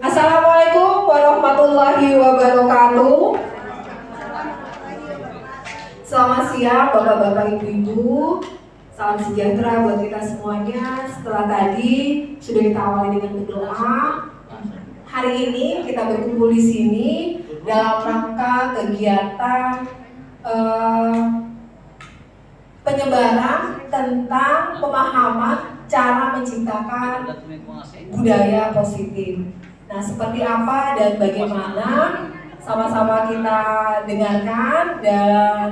Assalamualaikum warahmatullahi wabarakatuh. Selamat siang Bapak-bapak, Ibu-ibu. Salam sejahtera buat kita semuanya. Setelah tadi sudah kita awali dengan berdoa, hari ini kita berkumpul di sini dalam rangka kegiatan penyebaran tentang pemahaman cara menciptakan budaya positif. Nah, seperti apa dan bagaimana sama-sama kita dengarkan dan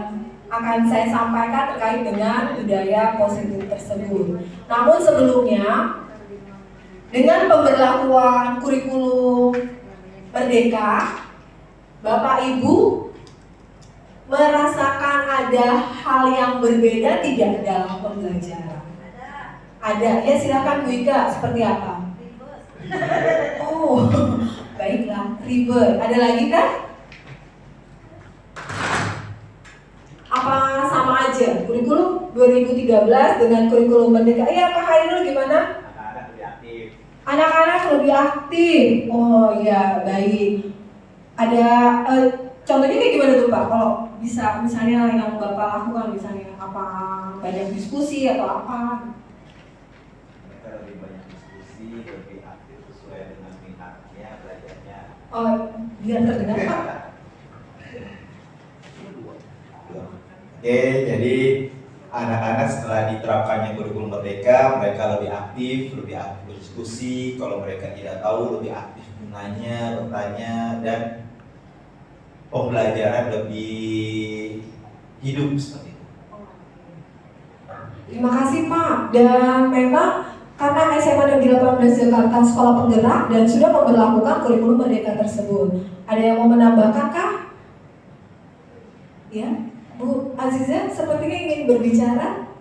akan saya sampaikan terkait dengan budaya positif tersebut. Namun sebelumnya, dengan pemberlakuan kurikulum Merdeka, Bapak Ibu merasakan ada hal yang berbeda tidak dalam pembelajaran? Ada. Ya, silakan Bu Ika, seperti apa? Oh, baiklah, ribet. Ada lagi kan? Apa sama aja? Kurikulum 2013 dengan kurikulum Merdeka. Iya, Pak Hairul gimana? Anak-anak lebih aktif. Anak-anak lebih aktif. Oh ya, baik. Ada contohnya kayak gimana tuh Pak? Kalau bisa misalnya yang Bapak lakukan, misalnya apa, banyak diskusi atau apa? Mereka lebih banyak diskusi, lebih aktif sesuai dengan minatnya, belajarnya. Oh, biar terdengar Pak. Oke, jadi anak-anak setelah diterapkannya kurikulum Merdeka, mereka lebih aktif berdiskusi. Kalau mereka tidak tahu, lebih aktif menanya, bertanya, dan pembelajaran lebih hidup seperti itu. Terima kasih Pak. Dan memang karena SMA Negeri 18 Jakarta sekolah penggerak dan sudah memberlakukan kurikulum Merdeka tersebut. Ada yang mau menambahkan kah? Ya, Bu Aziza sepertinya ingin berbicara.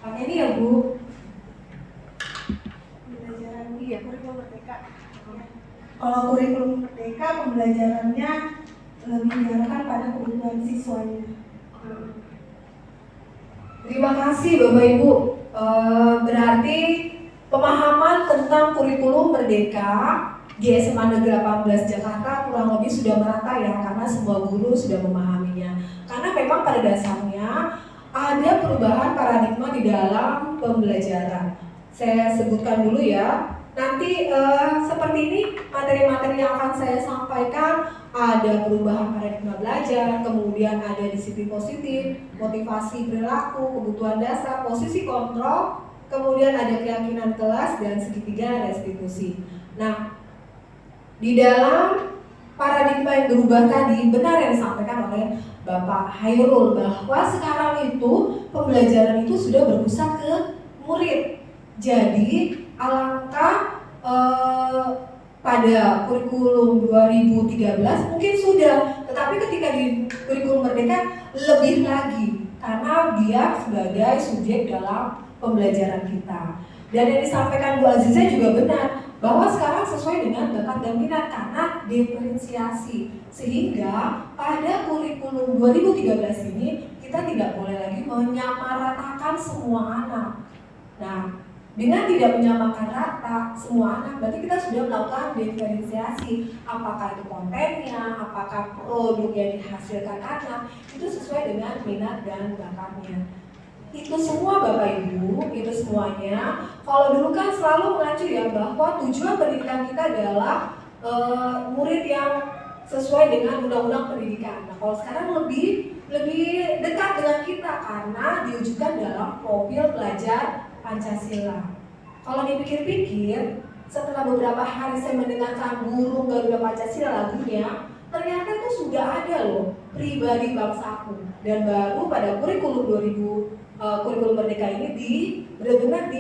Pakai ini ya Bu. Pembelajaran kurikulum Merdeka. Kalau kurikulum Merdeka pembelajarannya lebih diarahkan pada kebutuhan siswanya. Terima kasih Bapak Ibu. Berarti pemahaman tentang kurikulum Merdeka di SMA Negeri 18 Jakarta kurang lebih sudah merata ya, karena semua guru sudah memahaminya. Karena memang pada dasarnya ada perubahan paradigma di dalam pembelajaran. Saya sebutkan dulu ya. Nanti seperti ini materi-materi yang akan saya sampaikan, ada perubahan paradigma belajar, kemudian ada disiplin positif, motivasi perilaku, kebutuhan dasar, posisi kontrol, kemudian ada keyakinan kelas dan segitiga restitusi. Nah, di dalam paradigma yang berubah tadi, benar yang disampaikan oleh Bapak Hairul bahwa sekarang itu pembelajaran itu sudah berpusat ke murid. Jadi alangkah pada kurikulum 2013 mungkin sudah, tetapi ketika di kurikulum Merdeka lebih lagi karena dia sebagai subjek dalam pembelajaran kita. Dan yang disampaikan Bu Aziza juga benar bahwa sekarang sesuai dengan bakat dan minat karena diferensiasi, sehingga pada kurikulum 2013 ini kita tidak boleh lagi menyamaratakan semua anak. Nah, dengan tidak menyamakan rata semua anak, berarti kita sudah melakukan diferensiasi. Apakah itu kontennya, apakah produk yang dihasilkan anak, itu sesuai dengan minat dan bakatnya. Itu semua Bapak Ibu, itu semuanya. Kalau dulu kan selalu mengacu ya bahwa tujuan pendidikan kita adalah murid yang sesuai dengan undang-undang pendidikan. Nah, kalau sekarang lebih dekat dengan kita karena diwujudkan dalam profil pelajar Pancasila. Kalau dipikir-pikir, setelah beberapa hari saya mendengarkan Burung Garuda Pancasila lagunya, ternyata itu sudah ada loh pribadi bangsaku. Dan baru pada kurikulum kurikulum Merdeka ini benar-benar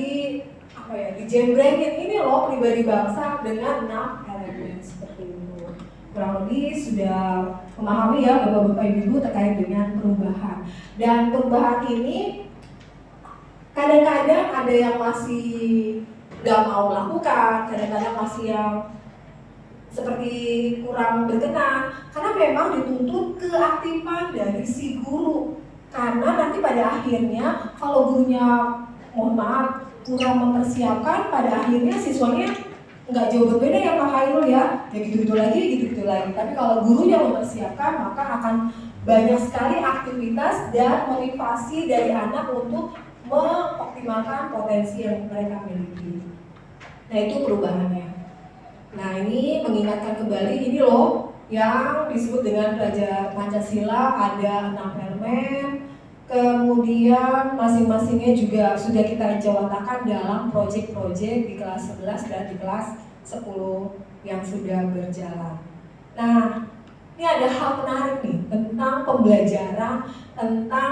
dijembrengin ini loh pribadi bangsa dengan 6 elemen seperti itu. Kurang lebih sudah memahami ya Bapak-bapak Ibu terkait dengan perubahan. Dan perubahan ini kadang-kadang ada yang masih gak mau melakukan, kadang-kadang masih yang seperti kurang berkenan, karena memang dituntut keaktifan dari si guru. Karena nanti pada akhirnya kalau gurunya mohon maaf kurang mempersiapkan, pada akhirnya siswanya nggak jauh berbeda ya Pak Khairul ya gitu-gitu lagi. Tapi kalau gurunya mempersiapkan, maka akan banyak sekali aktivitas dan motivasi dari anak untuk mengoptimalkan potensi yang mereka miliki. Nah itu perubahannya. Nah ini mengingatkan kembali ini loh yang disebut dengan pelajaran Pancasila, ada 6 elemen. Kemudian masing-masingnya juga sudah kita jawatakan dalam proyek-proyek di kelas 11 dan di kelas 10 yang sudah berjalan. Nah, ini ada hal menarik nih tentang pembelajaran, tentang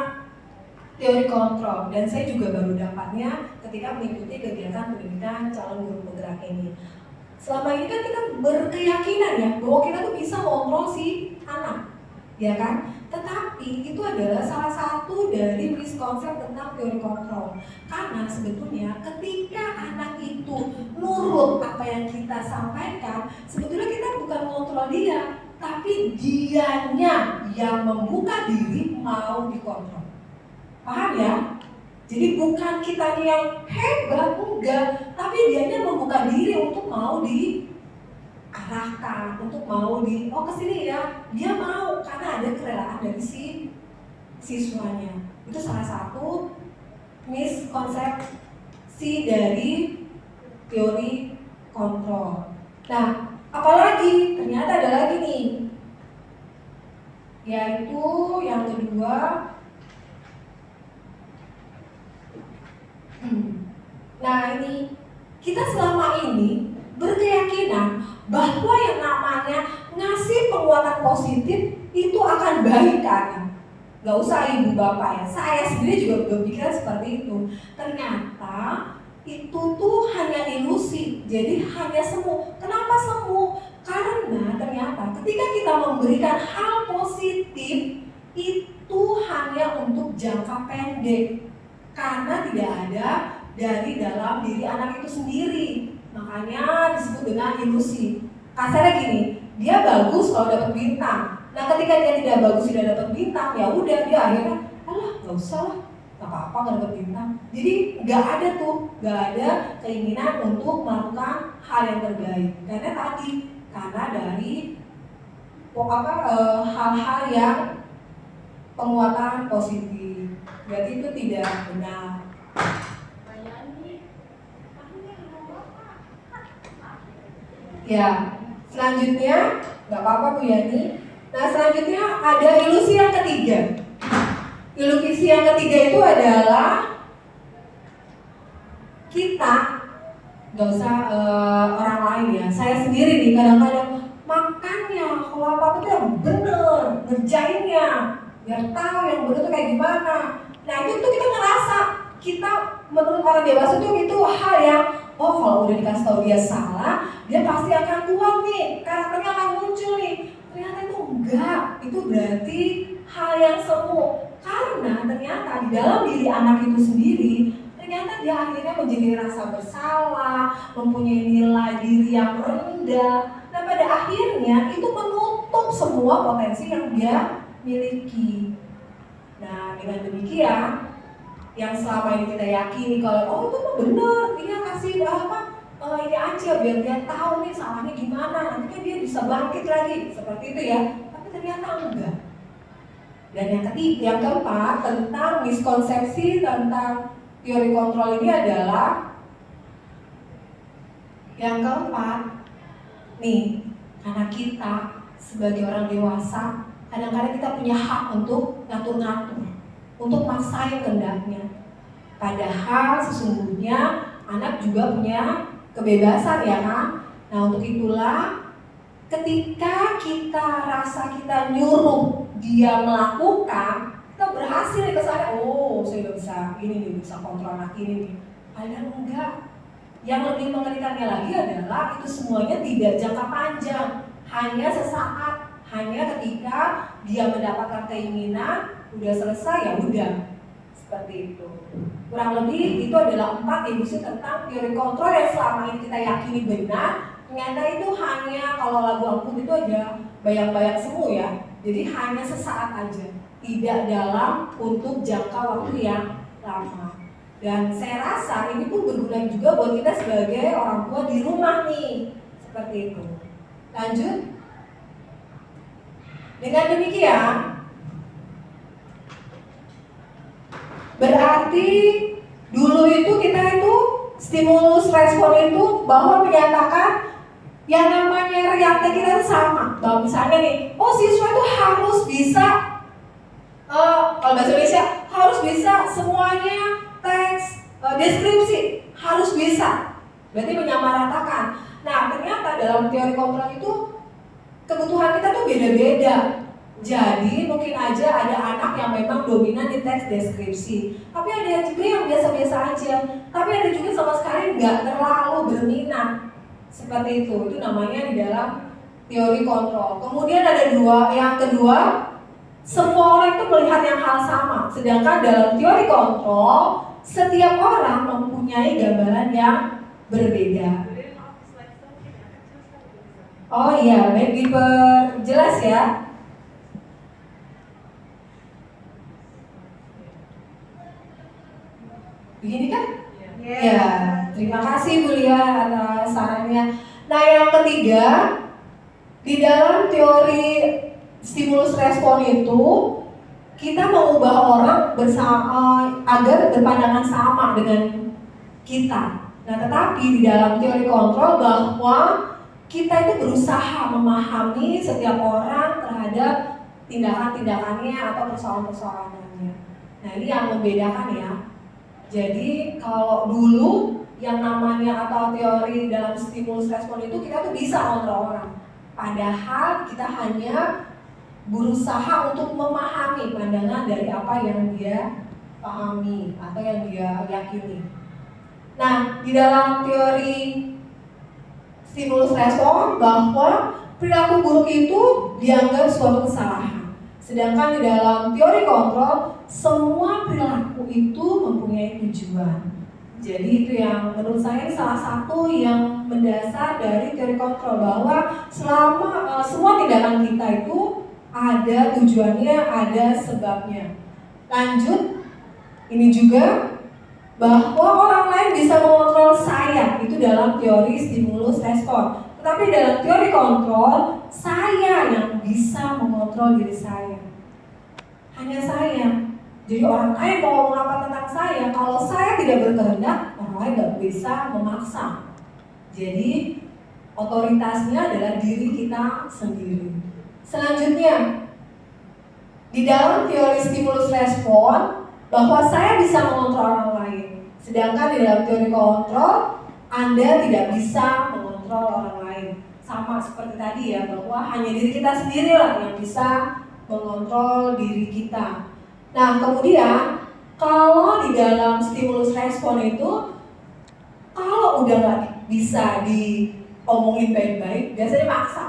teori kontrol. Dan saya juga baru dapatnya ketika mengikuti kegiatan pendidikan calon guru penggerak ini. Selama ini kan kita berkeyakinan ya bahwa kita tuh bisa mengontrol si anak, ya kan? Tetapi itu adalah salah satu dari miskonsep tentang teori kontrol. Karena sebetulnya ketika anak itu nurut apa yang kita sampaikan, sebetulnya kita bukan mengontrol dia, tapi dianya yang membuka diri mau dikontrol. Paham ya? Jadi bukan kitanya yang hebat, enggak, tapi dianya membuka diri untuk mau diarahkan, untuk mau kesini ya, dia mau karena ada kerelaan dari si siswanya. Itu salah satu miskonsepsi dari teori kontrol. Nah, apalagi ternyata ada lagi nih, yaitu yang kedua. Nah ini kita selama ini berkeyakinan bahwa yang namanya ngasih penguatan positif itu akan baik kan. Gak usah ibu bapak ya, saya sendiri juga berpikiran seperti itu. Ternyata itu tuh hanya ilusi, jadi hanya semu. Kenapa semu? Karena ternyata ketika kita memberikan hal positif itu hanya untuk jangka pendek, karena tidak ada dari dalam diri anak itu sendiri. Makanya disebut dengan ilusi. Kasarnya gini, dia bagus kalau dapat bintang. Nah ketika dia tidak bagus tidak dapat bintang, ya udah dia akhirnya nggak usah lah, nggak apa-apa nggak dapat bintang. Jadi nggak ada keinginan untuk melakukan hal yang terbaik. Karena dari hal-hal yang penguatan positif. Berarti itu tidak benar. Ya, selanjutnya nggak apa-apa Bu Yani. Nah selanjutnya ada ilusi yang ketiga. Ilusi yang ketiga itu adalah kita, nggak usah orang lain ya. Saya sendiri nih kadang-kadang makannya kalau apa-apa tuh yang bener, ngerjainnya biar tahu yang bener tuh kayak gimana. Nah itu tuh kita ngerasa kita menurut orang dewasa tuh itu hal yang kalau udah dikasih tahu dia salah, dia pasti akan kuat nih, karakternya akan muncul nih. Ternyata itu enggak, itu berarti hal yang semu. Karena ternyata di dalam diri anak itu sendiri, ternyata dia akhirnya menjadi rasa bersalah, mempunyai nilai diri yang rendah. Nah pada akhirnya itu menutup semua potensi yang dia miliki. Nah dengan demikian, yang selama ini kita yakini kalau itu mah benar, dia kasih ini aja biar dia tahu nih salahnya gimana, nanti kan dia bisa bangkit lagi seperti itu ya. Tapi ternyata enggak. Dan yang keempat tentang miskonsepsi tentang teori kontrol ini adalah yang keempat nih, karena kita sebagai orang dewasa kadang-kadang kita punya hak untuk ngatur-ngatur, untuk maksain kehendaknya. Padahal sesungguhnya anak juga punya kebebasan ya kan. Nah untuk itulah ketika kita rasa kita nyuruh dia melakukan, kita berhasil nih kesana. Saya udah bisa ini nih, bisa kontrol anak ini nih. Padahal enggak. Yang lebih mengerikannya lagi adalah itu semuanya tidak jangka panjang, hanya sesaat, hanya ketika dia mendapatkan keinginan, udah selesai ya udah. Seperti itu. Kurang lebih itu adalah 4 ilusi tentang teori kontrol yang selama ini kita yakini benar. Ternyata itu hanya kalau lagu angklung itu aja bayang-bayang semu ya. Jadi hanya sesaat aja, tidak dalam untuk jangka waktu yang lama. Dan saya rasa ini pun berguna juga buat kita sebagai orang tua di rumah nih. Seperti itu. Lanjut. Dengan demikian, berarti dulu itu kita itu stimulus respon itu bahwa menyatakan yang namanya reaktif kita itu sama. Bahwa misalnya nih, oh siswa itu harus bisa, kalau bahasa Indonesia harus bisa semuanya teks, deskripsi harus bisa. Berarti menyamaratakan. Nah ternyata dalam teori kontrol itu kebutuhan kita tuh beda-beda. Jadi mungkin aja ada anak yang memang dominan di teks deskripsi, tapi ada juga yang biasa-biasa aja. Tapi ada juga sama sekali nggak terlalu berminat. Seperti itu namanya di dalam teori kontrol. Kemudian ada yang kedua, semua orang itu melihat yang hal sama. Sedangkan dalam teori kontrol, setiap orang mempunyai gambaran yang berbeda. Oh iya, baik diperjelas ya. Begini kan? Ya, terima kasih Bu Lia atas sarannya. Nah yang ketiga, di dalam teori stimulus respon itu kita mengubah orang bersama agar berpandangan sama dengan kita. Nah tetapi di dalam teori kontrol bahwa kita itu berusaha memahami setiap orang terhadap tindakan-tindakannya atau persoalan-persoalannya. Nah ini yang membedakan ya. Jadi kalau dulu yang namanya atau teori dalam stimulus respon itu kita tuh bisa kontrol orang. Padahal kita hanya berusaha untuk memahami pandangan dari apa yang dia pahami atau yang dia yakini. Nah, di dalam teori stimulus respon bahwa perilaku buruk itu dianggap suatu kesalahan. Sedangkan di dalam teori kontrol, semua perilaku itu mempunyai tujuan. Jadi itu yang menurut saya ini salah satu yang mendasar dari teori kontrol, bahwa selama semua tindakan kita itu ada tujuannya, ada sebabnya. Lanjut, ini juga bahwa orang lain bisa mengontrol saya, itu dalam teori stimulus respon. Tetapi dalam teori kontrol, saya yang bisa mengontrol diri saya. Hanya saya. Jadi orang lain mau ngomong apa tentang saya, kalau saya tidak berkehendak, orang lain nggak bisa memaksa. Jadi otoritasnya adalah diri kita sendiri. Selanjutnya, di dalam teori stimulus respon, bahwa saya bisa mengontrol orang lain. Sedangkan di dalam teori kontrol, Anda tidak bisa mengontrol orang lain. Sama seperti tadi ya, bahwa hanya diri kita sendirilah yang bisa mengontrol diri kita. Nah kemudian, kalau di dalam stimulus respon itu, kalau udah nggak bisa diomongin baik-baik, biasanya maksa.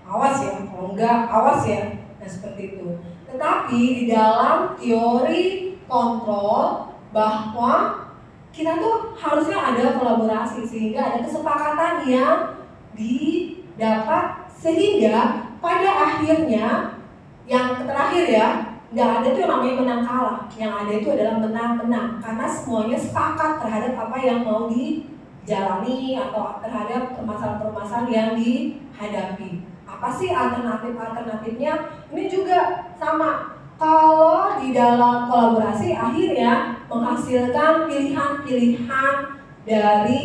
Awas ya, kalau enggak, awas ya. Nah seperti itu. Tetapi di dalam teori kontrol, bahwa kita tuh harusnya ada kolaborasi, sehingga ada kesepakatan yang didapat, sehingga pada akhirnya yang terakhir ya, nggak ada tuh yang namanya menang kalah. Yang ada itu adalah menang-menang, karena semuanya sepakat terhadap apa yang mau dijalani atau terhadap permasalahan-permasalahan yang dihadapi. Apa sih alternatif-alternatifnya? Ini juga sama. Kalau di dalam kolaborasi akhirnya menghasilkan pilihan-pilihan dari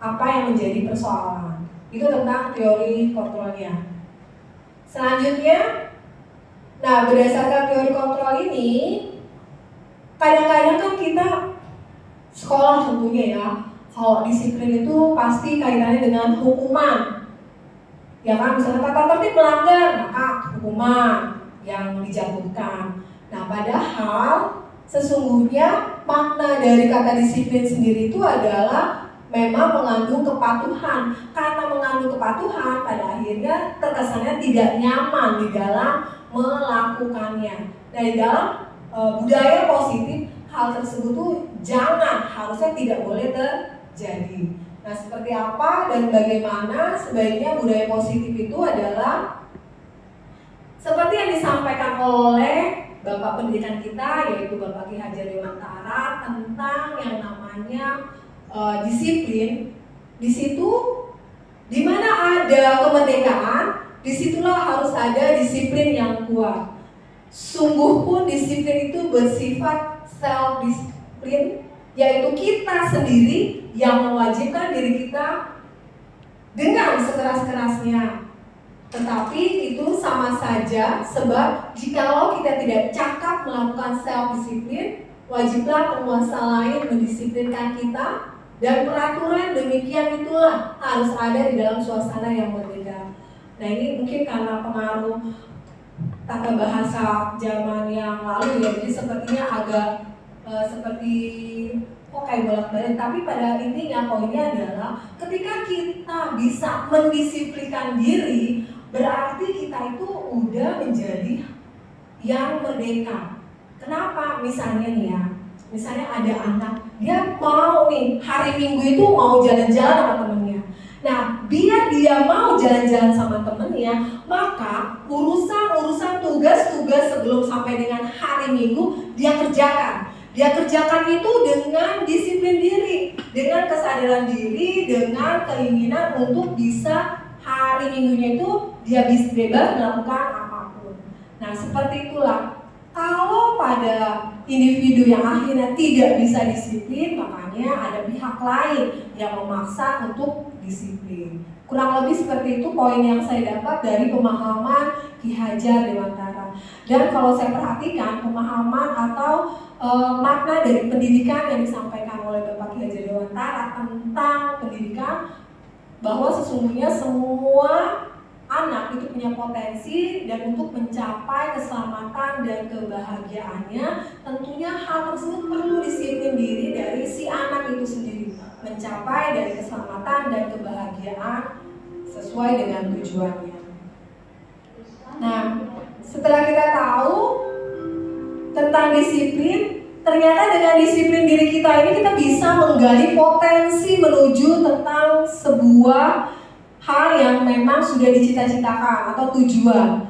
apa yang menjadi persoalan. Itu tentang teori kontrolnya. Selanjutnya, nah berdasarkan teori kontrol ini, kadang-kadang kan kita sekolah tentunya ya, kalau disiplin itu pasti kaitannya dengan hukuman. Ya kan, misalnya tata tertib melanggar, maka hukuman yang dijatuhkan. Nah padahal sesungguhnya makna dari kata disiplin sendiri itu adalah memang mengandung kepatuhan. Karena mengandung kepatuhan, pada akhirnya terkesannya tidak nyaman di dalam melakukannya. Nah di dalam budaya positif, hal tersebut tuh harusnya tidak boleh terjadi. Nah seperti apa dan bagaimana sebaiknya budaya positif itu adalah seperti yang disampaikan oleh Bapak pendidikan kita, yaitu Bapak Ki Hajar Dewantara, tentang yang namanya disiplin. Di situ, di mana ada kemerdekaan, disitulah harus ada disiplin yang kuat. Sungguh pun disiplin itu bersifat self-disiplin, yaitu kita sendiri yang mewajibkan diri kita dengan sekeras-kerasnya. Tetapi itu sama saja, sebab jikalau kita tidak cakap melakukan self-disiplin, wajiblah penguasa lain mendisiplinkan kita, dan peraturan demikian itulah harus ada di dalam suasana yang berbeda. Nah, ini mungkin karena pengaruh tata bahasa zaman yang lalu ya, jadi sepertinya agak seperti kayak bolak-balik, tapi pada intinya poinnya adalah ketika kita bisa mendisiplinkan diri, berarti kita itu udah menjadi yang merdeka. Kenapa? Misalnya nih ya, misalnya ada anak, dia mau nih hari Minggu itu mau jalan-jalan sama temennya. Nah, biar dia mau jalan-jalan sama temennya, maka urusan tugas-tugas sebelum sampai dengan hari Minggu dia kerjakan. Dia kerjakan itu dengan disiplin diri, dengan kesadaran diri, dengan keinginan untuk bisa hari Minggunya itu dia bisa bebas melakukan apapun. Nah, seperti itulah. Kalau pada individu yang akhirnya tidak bisa disiplin, makanya ada pihak lain yang memaksa untuk disiplin. Kurang lebih seperti itu poin yang saya dapat dari pemahaman Ki Hajar Dewantara. Dan kalau saya perhatikan pemahaman atau makna dari pendidikan yang disampaikan oleh Bapak Ki Hajar Dewantara tentang pendidikan, bahwa sesungguhnya semua anak itu punya potensi, dan untuk mencapai keselamatan dan kebahagiaannya tentunya hal tersebut perlu disiplin diri dari si anak itu sendiri, mencapai dari keselamatan dan kebahagiaan sesuai dengan tujuannya. Nah, setelah kita tahu tentang disiplin, ternyata dengan disiplin diri kita ini kita bisa menggali potensi menuju tentang sebuah hal yang memang sudah dicita-citakan atau tujuan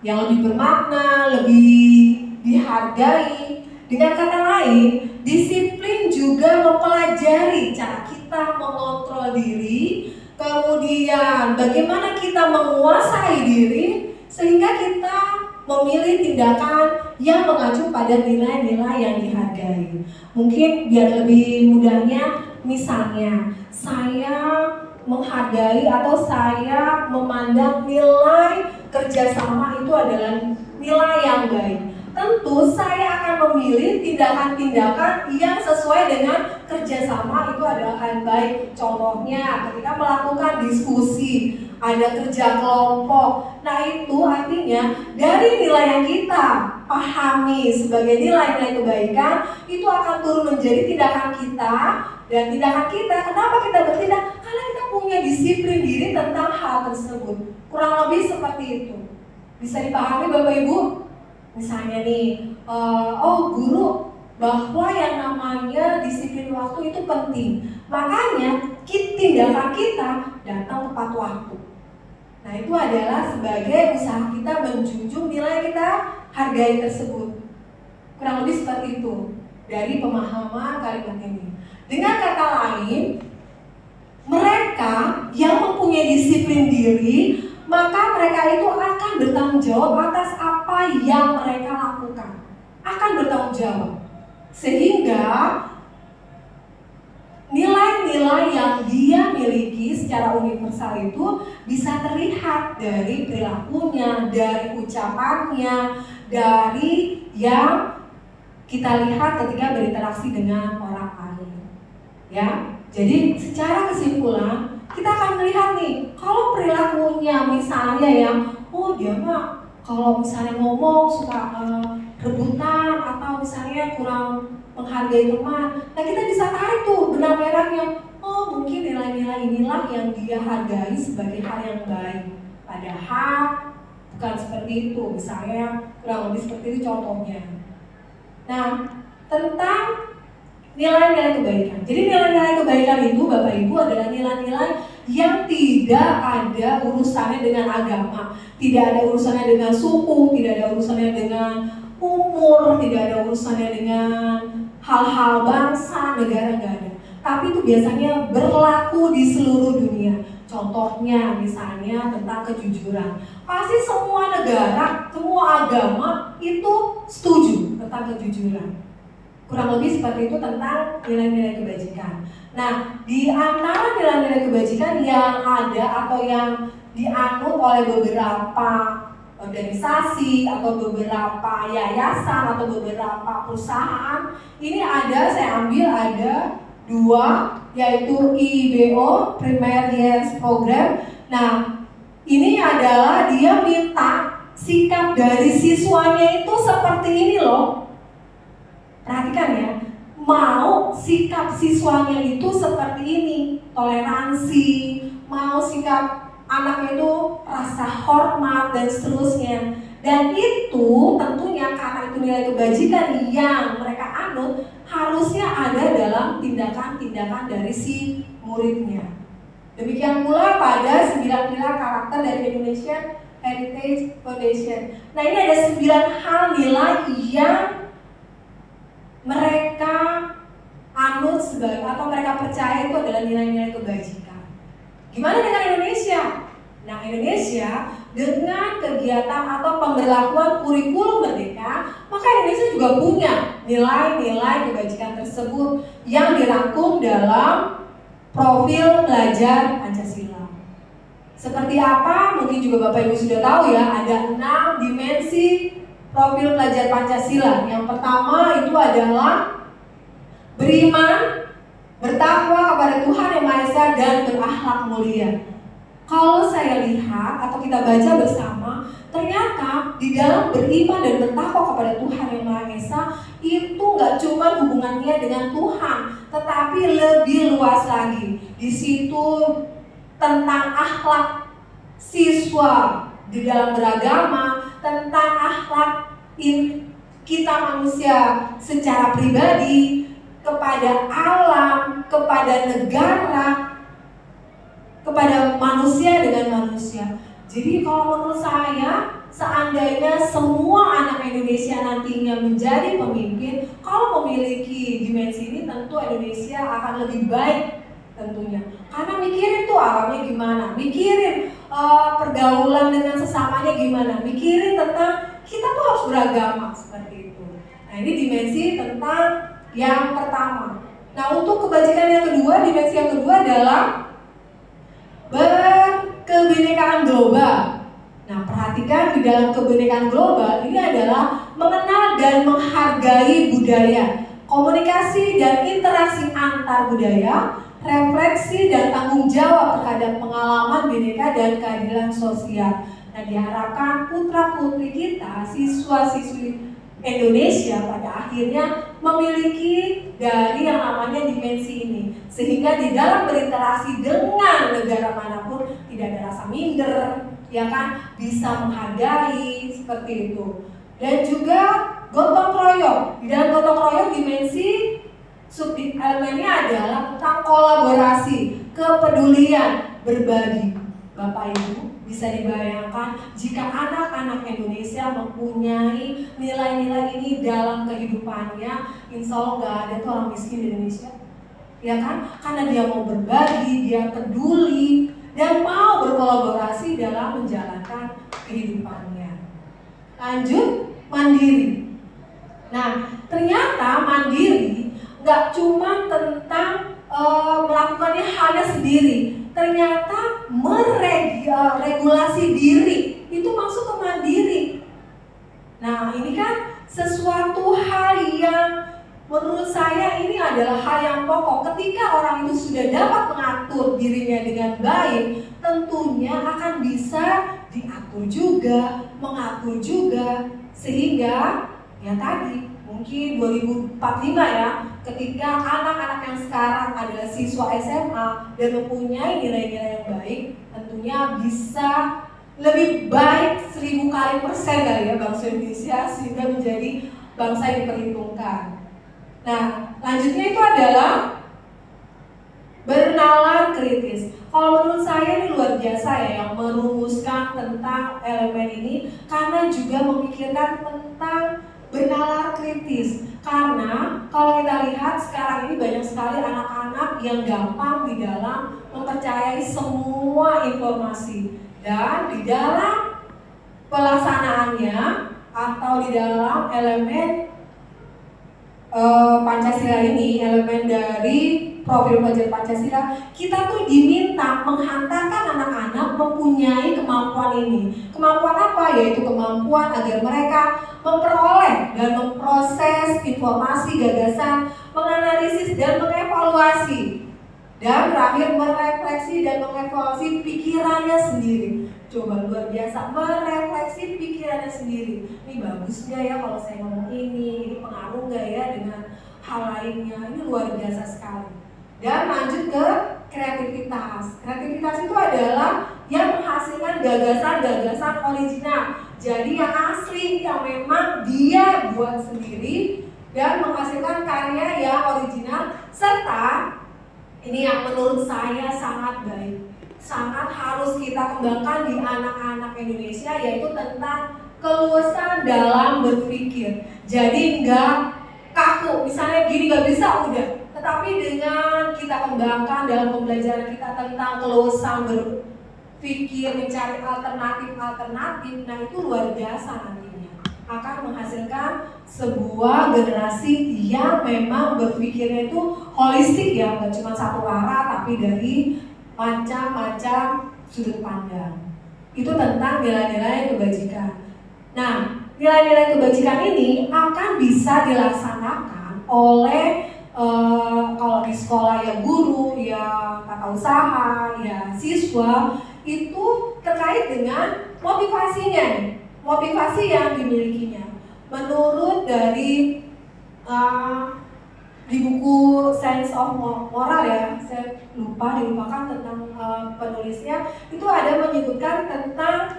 yang lebih bermakna, lebih dihargai. Dengan kata lain, disiplin juga mempelajari cara kita mengontrol diri, kemudian bagaimana kita menguasai diri, sehingga kita memilih tindakan yang mengacu pada nilai-nilai yang dihargai. Mungkin biar lebih mudahnya, misalnya saya menghargai atau saya memandang nilai kerjasama itu adalah nilai yang baik. Tentu saya akan memilih tindakan-tindakan yang sesuai dengan kerjasama itu adalah hal baik. Contohnya ketika melakukan diskusi, ada kerja kelompok. Nah, itu artinya dari nilai yang kita pahami sebagai nilai-nilai kebaikan, itu akan turun menjadi tindakan kita. Dan tindakan kita, kenapa kita bertindak? Karena kita punya disiplin diri tentang hal tersebut. Kurang lebih seperti itu. Bisa dipahami Bapak Ibu? Misalnya nih, guru, bahwa yang namanya disiplin waktu itu penting. Makanya tindakan kita datang tepat waktu. Nah, itu adalah sebagai usaha kita menjunjung nilai kita hargai tersebut. Kurang lebih seperti itu dari pemahaman kalimat ini. Dengan kata lain, mereka yang mempunyai disiplin diri, maka mereka itu akan bertanggung jawab atas apa yang mereka lakukan. Akan bertanggung jawab. Sehingga nilai-nilai yang dia miliki secara universal itu bisa terlihat dari perilakunya, dari ucapannya, dari yang kita lihat ketika berinteraksi dengan orang lain. Ya, jadi secara kesimpulan kita akan melihat nih, kalau perilakunya misalnya yang dia mah kalau misalnya ngomong suka rebutan atau misalnya kurang menghargai teman, nah kita bisa tarik tuh benang merahnya. Mungkin nilai-nilai inilah yang dia hargai sebagai hal yang baik. Padahal bukan seperti itu. Misalnya kurang lebih seperti itu contohnya. Nah, tentang nilai-nilai kebaikan. Jadi nilai-nilai kebaikan itu Bapak Ibu adalah nilai-nilai yang tidak ada urusannya dengan agama, tidak ada urusannya dengan suku, tidak ada urusannya dengan umur, tidak ada urusannya dengan hal-hal bangsa, negara, nggak ada. Tapi itu biasanya berlaku di seluruh dunia. Contohnya misalnya tentang kejujuran. Pasti semua negara, semua agama itu setuju tentang kejujuran. Kurang lebih seperti itu tentang nilai-nilai kebajikan. Nah, di antara nilai-nilai kebajikan yang ada atau yang dianut oleh beberapa organisasi atau beberapa yayasan atau beberapa perusahaan, ini saya ambil ada 2, yaitu IBO, Primary Years Program. Nah, ini adalah dia minta sikap dari siswanya itu seperti ini loh. Perhatikan ya, mau sikap siswanya itu seperti ini, toleransi, mau sikap anaknya itu rasa hormat dan seterusnya. Dan itu tentunya karena itu nilai kebajikan yang mereka anut, harusnya ada dalam tindakan-tindakan dari si muridnya. Demikian pula pada 9 pilar karakter dari Indonesian Heritage Foundation. Nah, ini ada 9 hal nilai yang mereka anut sebagai atau mereka percaya itu adalah nilai-nilai kebajikan. Gimana dengan Indonesia? Nah, Indonesia dengan kegiatan atau pemberlakuan kurikulum merdeka, maka Indonesia juga punya nilai-nilai kebajikan tersebut yang dirangkum dalam profil pelajar Pancasila. Seperti apa? Mungkin juga Bapak Ibu sudah tahu ya, ada 6 dimensi profil pelajar Pancasila. Yang pertama itu adalah beriman, bertakwa kepada Tuhan Yang Maha Esa, dan berakhlak mulia. Kalau saya lihat atau kita baca bersama, ternyata di dalam beriman dan bertakwa kepada Tuhan Yang Maha Esa itu nggak cuma hubungannya dengan Tuhan, tetapi lebih luas lagi. Di situ tentang akhlak siswa di dalam beragama, tentang akhlak kita manusia secara pribadi, kepada alam, kepada negara, kepada manusia dengan manusia. Jadi kalau menurut saya, seandainya semua anak Indonesia nantinya menjadi pemimpin, kalau memiliki dimensi ini, tentu Indonesia akan lebih baik tentunya. Karena mikirin tuh alamnya gimana, mikirin pergaulan dengan sesamanya gimana, mikirin tentang kita tuh harus beragama seperti itu. Nah, ini dimensi tentang yang pertama. Nah, untuk kebajikan yang kedua, dimensi yang kedua adalah berkebinekaan global. Nah, perhatikan di dalam kebinekaan global ini adalah mengenal dan menghargai budaya, komunikasi dan interaksi antar budaya, refleksi dan tanggung jawab terhadap pengalaman bineka dan keadilan sosial. Nah, diharapkan putra-putri kita, siswa-siswi Indonesia pada akhirnya memiliki dari yang namanya dimensi ini, sehingga di dalam berinteraksi dengan negara manapun tidak ada rasa minder, ya kan, bisa menghargai seperti itu. Dan juga gotong royong. Di dalam gotong royong dimensi elemennya adalah tentang kolaborasi, kepedulian, berbagi. Bapak Ibu, bisa dibayangkan jika anak-anak Indonesia mempunyai nilai-nilai ini dalam kehidupannya, insya Allah nggak ada tuh orang miskin di Indonesia, ya kan? Karena dia mau berbagi, dia peduli, dan mau berkolaborasi dalam menjalankan kehidupannya. Lanjut, mandiri. Nah, ternyata mandiri nggak cuma tentang melakukannya hanya sendiri. Ternyata meregulasi diri itu masuk ke mandiri. Nah, ini kan sesuatu hal yang menurut saya ini adalah hal yang pokok. Ketika orang itu sudah dapat mengatur dirinya dengan baik, tentunya akan bisa diatur juga, mengatur juga, sehingga ya tadi mungkin 2045 ya, ketika anak-anak yang sekarang adalah siswa SMA dan mempunyai nilai-nilai yang baik, tentunya bisa lebih baik 1000 kali persen kali ya bangsa Indonesia, sehingga menjadi bangsa yang diperhitungkan. Nah, lanjutnya itu adalah bernalar kritis. Kalau menurut saya ini luar biasa ya yang merumuskan tentang elemen ini, karena juga memikirkan tentang bernalar kritis. Karena kalau kita lihat sekarang ini banyak sekali anak-anak yang gampang di dalam mempercayai semua informasi, dan di dalam pelaksanaannya atau di dalam elemen Pancasila ini, elemen dari profil pelajar Pancasila, kita tuh diminta menghantarkan anak-anak mempunyai kemampuan ini. Kemampuan apa? Yaitu kemampuan agar mereka memperoleh dan memproses informasi, gagasan, menganalisis dan mengevaluasi, dan terakhir merefleksi dan mengevaluasi pikirannya sendiri. Coba luar biasa, merefleksi pikirannya sendiri. Ini bagus nggak ya kalau saya ngomong ini pengaruh nggak ya dengan hal lainnya. Ini luar biasa sekali. Dan lanjut ke kreativitas. Kreativitas itu adalah yang menghasilkan gagasan-gagasan original. Jadi yang asli, yang memang dia buat sendiri dan menghasilkan karya yang original, serta ini yang menurut saya sangat baik, sangat harus kita kembangkan di anak-anak Indonesia, yaitu tentang keluasan dalam berpikir. Jadi enggak kaku, misalnya gini nggak bisa udah, tetapi dengan kita kembangkan dalam pembelajaran kita tentang keluasan berpikir, mencari alternatif, nah itu luar biasa nantinya akan menghasilkan sebuah generasi yang memang berpikirnya itu holistik ya, nggak cuma satu arah tapi dari macam-macam sudut pandang. Itu tentang nilai-nilai kebajikan. Nah, nilai-nilai kebajikan ini akan bisa dilaksanakan oleh kalau di sekolah ya guru, ya tata usaha, ya siswa, itu terkait dengan motivasinya, motivasi yang dimilikinya. Menurut dari di buku Science of Moral ya, saya dilupakan tentang penulisnya, itu ada menyebutkan tentang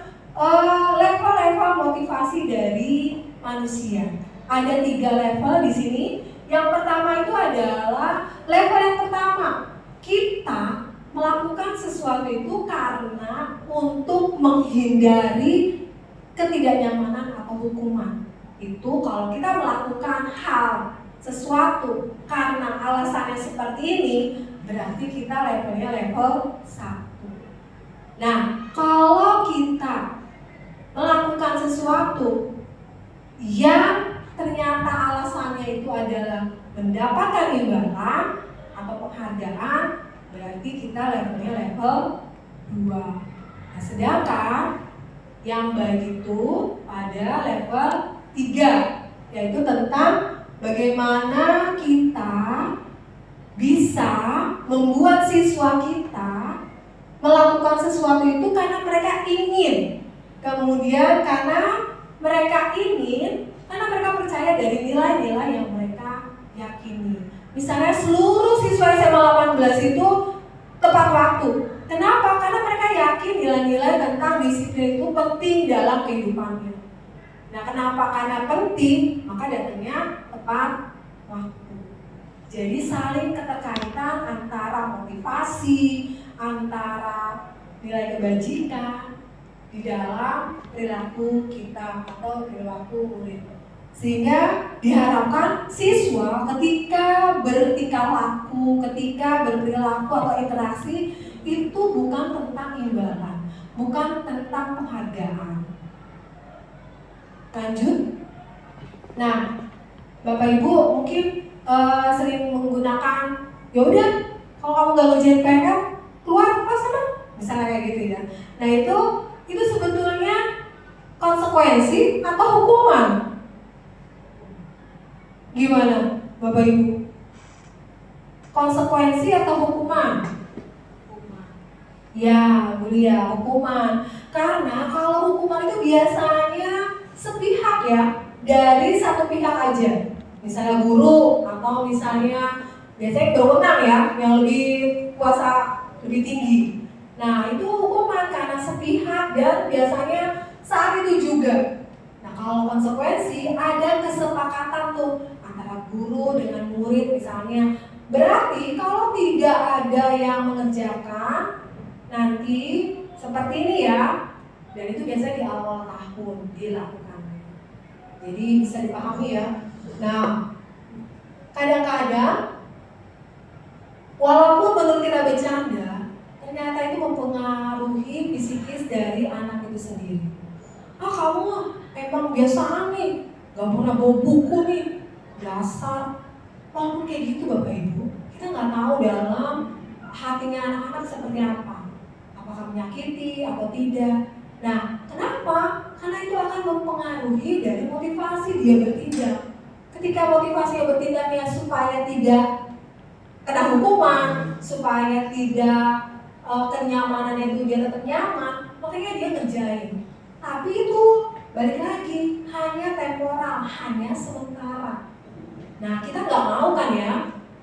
level-level motivasi dari manusia. Ada 3 level di sini. Yang pertama itu adalah level yang pertama, kita melakukan sesuatu itu karena untuk menghindari ketidaknyamanan atau hukuman. Itu kalau kita melakukan hal sesuatu karena alasannya seperti ini, berarti kita levelnya level 1. Nah, kalau kita melakukan sesuatu yang ternyata alasannya itu adalah mendapatkan imbalan atau penghargaan, berarti kita levelnya level 2. Nah, sedangkan yang baik itu pada level 3, yaitu tentang bagaimana kita bisa membuat siswa kita melakukan sesuatu itu karena mereka ingin. Kemudian karena mereka ingin, karena mereka percaya dari nilai-nilai yang mereka yakini. Misalnya seluruh siswa SMA 18 itu tepat waktu. Kenapa? Karena mereka yakin nilai-nilai tentang disiplin itu penting dalam kehidupannya. Nah, kenapa? Karena penting, maka datangnya tepat waktu. Jadi saling keterkaitan antara motivasi, antara nilai kebajikan di dalam perilaku kita atau perilaku murid. Sehingga diharapkan siswa ketika bertingkah laku, ketika berperilaku atau interaksi itu bukan tentang imbalan, bukan tentang penghargaan. Lanjut. Nah, Bapak Ibu mungkin sering menggunakan, ya udah kalau kamu gak ngerjain PR keluar sana, misalnya kayak gitu ya. Nah itu sebetulnya konsekuensi atau hukuman? Gimana Bapak Ibu? Konsekuensi atau hukuman? Ya, Bu Lia, hukuman. Karena kalau hukuman itu biasanya sepihak ya, dari satu pihak aja. Misalnya guru atau misalnya biasanya berwenang ya, yang lebih kuasa lebih tinggi. Nah itu hukuman karena sepihak dan biasanya saat itu juga. Nah kalau konsekuensi ada kesepakatan tuh antara guru dengan murid misalnya. Berarti kalau tidak ada yang mengerjakan nanti seperti ini ya. Dan itu biasanya di awal tahun dilakukan. Jadi bisa dipahami ya. Nah, kadang-kadang walaupun menurut kita bercanda, ternyata itu mempengaruhi psikis dari anak itu sendiri. Kamu emang biasa nih, gak pernah bawa buku nih, dasar. Walaupun kayak gitu Bapak Ibu, kita nggak tahu dalam hatinya anak-anak seperti apa. Apakah menyakiti atau tidak. Nah, kenapa? Karena itu akan mempengaruhi dari motivasi dia bertindak. Ketika motivasinya bertindaknya supaya tidak kena hukuman, supaya tidak kenyamanan itu dia tetap nyaman, makanya dia ngerjain. Tapi itu balik lagi, hanya temporal, hanya sementara. Nah, kita nggak mau kan ya.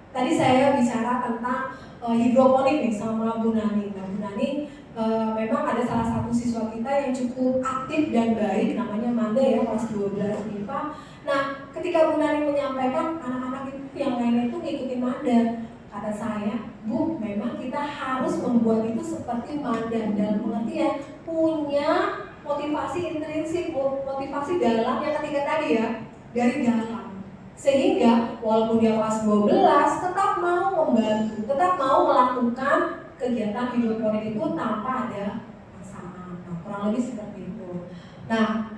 Tadi saya bicara tentang hidroponik nih sama Bu Nani. Nah, Bu Nani memang ada salah satu siswa kita yang cukup aktif dan baik, namanya Manda ya, kelas 12 MIPA. Nah, ketika Bu Nani menyampaikan anak-anak itu yang lainnya itu ngikutin Manda, kata saya, Bu, memang kita harus membuat itu seperti Manda, dalam pengertian punya motivasi intrinsik, motivasi dalam yang ketiga tadi ya, dari dalam. Sehingga walaupun dia kelas 12 tetap mau membantu, tetap mau melakukan kegiatan hidroponik itu tanpa ada paksaan. Nah, kurang lebih seperti itu. Nah,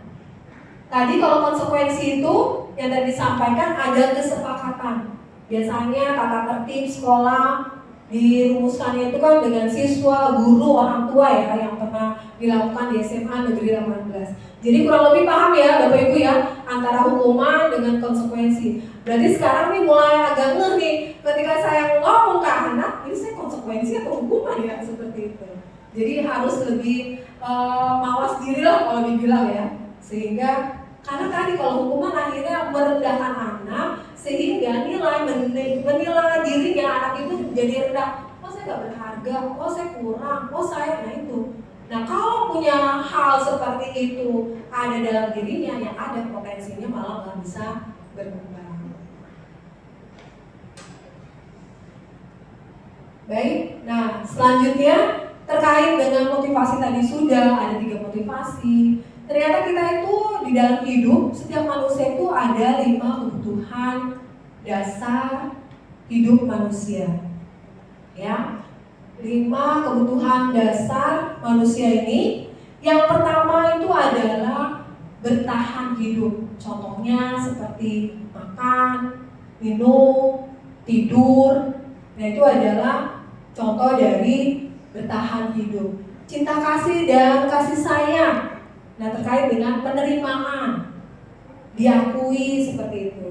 tadi kalau konsekuensi itu yang tadi disampaikan ada kesepakatan. Biasanya tata tertib sekolah dirumuskannya itu kan dengan siswa, guru, orang tua ya yang pernah dilakukan di SMA Negeri 18. Jadi kurang lebih paham ya Bapak Ibu ya antara hukuman dengan konsekuensi. Berarti sekarang nih mulai agak ngeh nih ketika saya ngomong ke anak, ini saya konsekuensi atau hukuman ya seperti itu. Jadi harus lebih mawas diri lah kalau dibilang ya. Sehingga karena tadi kalau hukuman akhirnya merendahkan anak sehingga menilai dirinya anak itu jadi rendah. Oh saya gak berharga, oh saya kurang, oh saya itu. Nah kalau punya hal seperti itu ada dalam dirinya, yang ada potensinya malah gak bisa berkembang. Baik, nah selanjutnya terkait dengan motivasi tadi sudah ada 3 motivasi. Ternyata kita itu di dalam hidup, setiap manusia itu ada 5 kebutuhan dasar hidup manusia. Ya, 5 kebutuhan dasar manusia ini. Yang pertama itu adalah bertahan hidup. Contohnya seperti makan, minum, tidur. Nah itu adalah contoh dari bertahan hidup. Cinta kasih dan kasih sayang. Nah terkait dengan penerimaan, diakui seperti itu.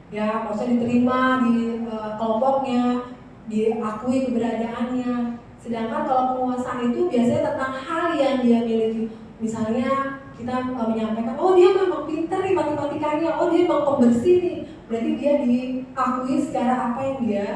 Ya, maksudnya diterima di kelompoknya, diakui keberadaannya. Sedangkan kalau penguasaan itu biasanya tentang hal yang dia miliki. Misalnya kita menyampaikan, oh dia memang pintar nih matematikanya, oh dia memang pembersih nih. Berarti dia diakui secara apa yang dia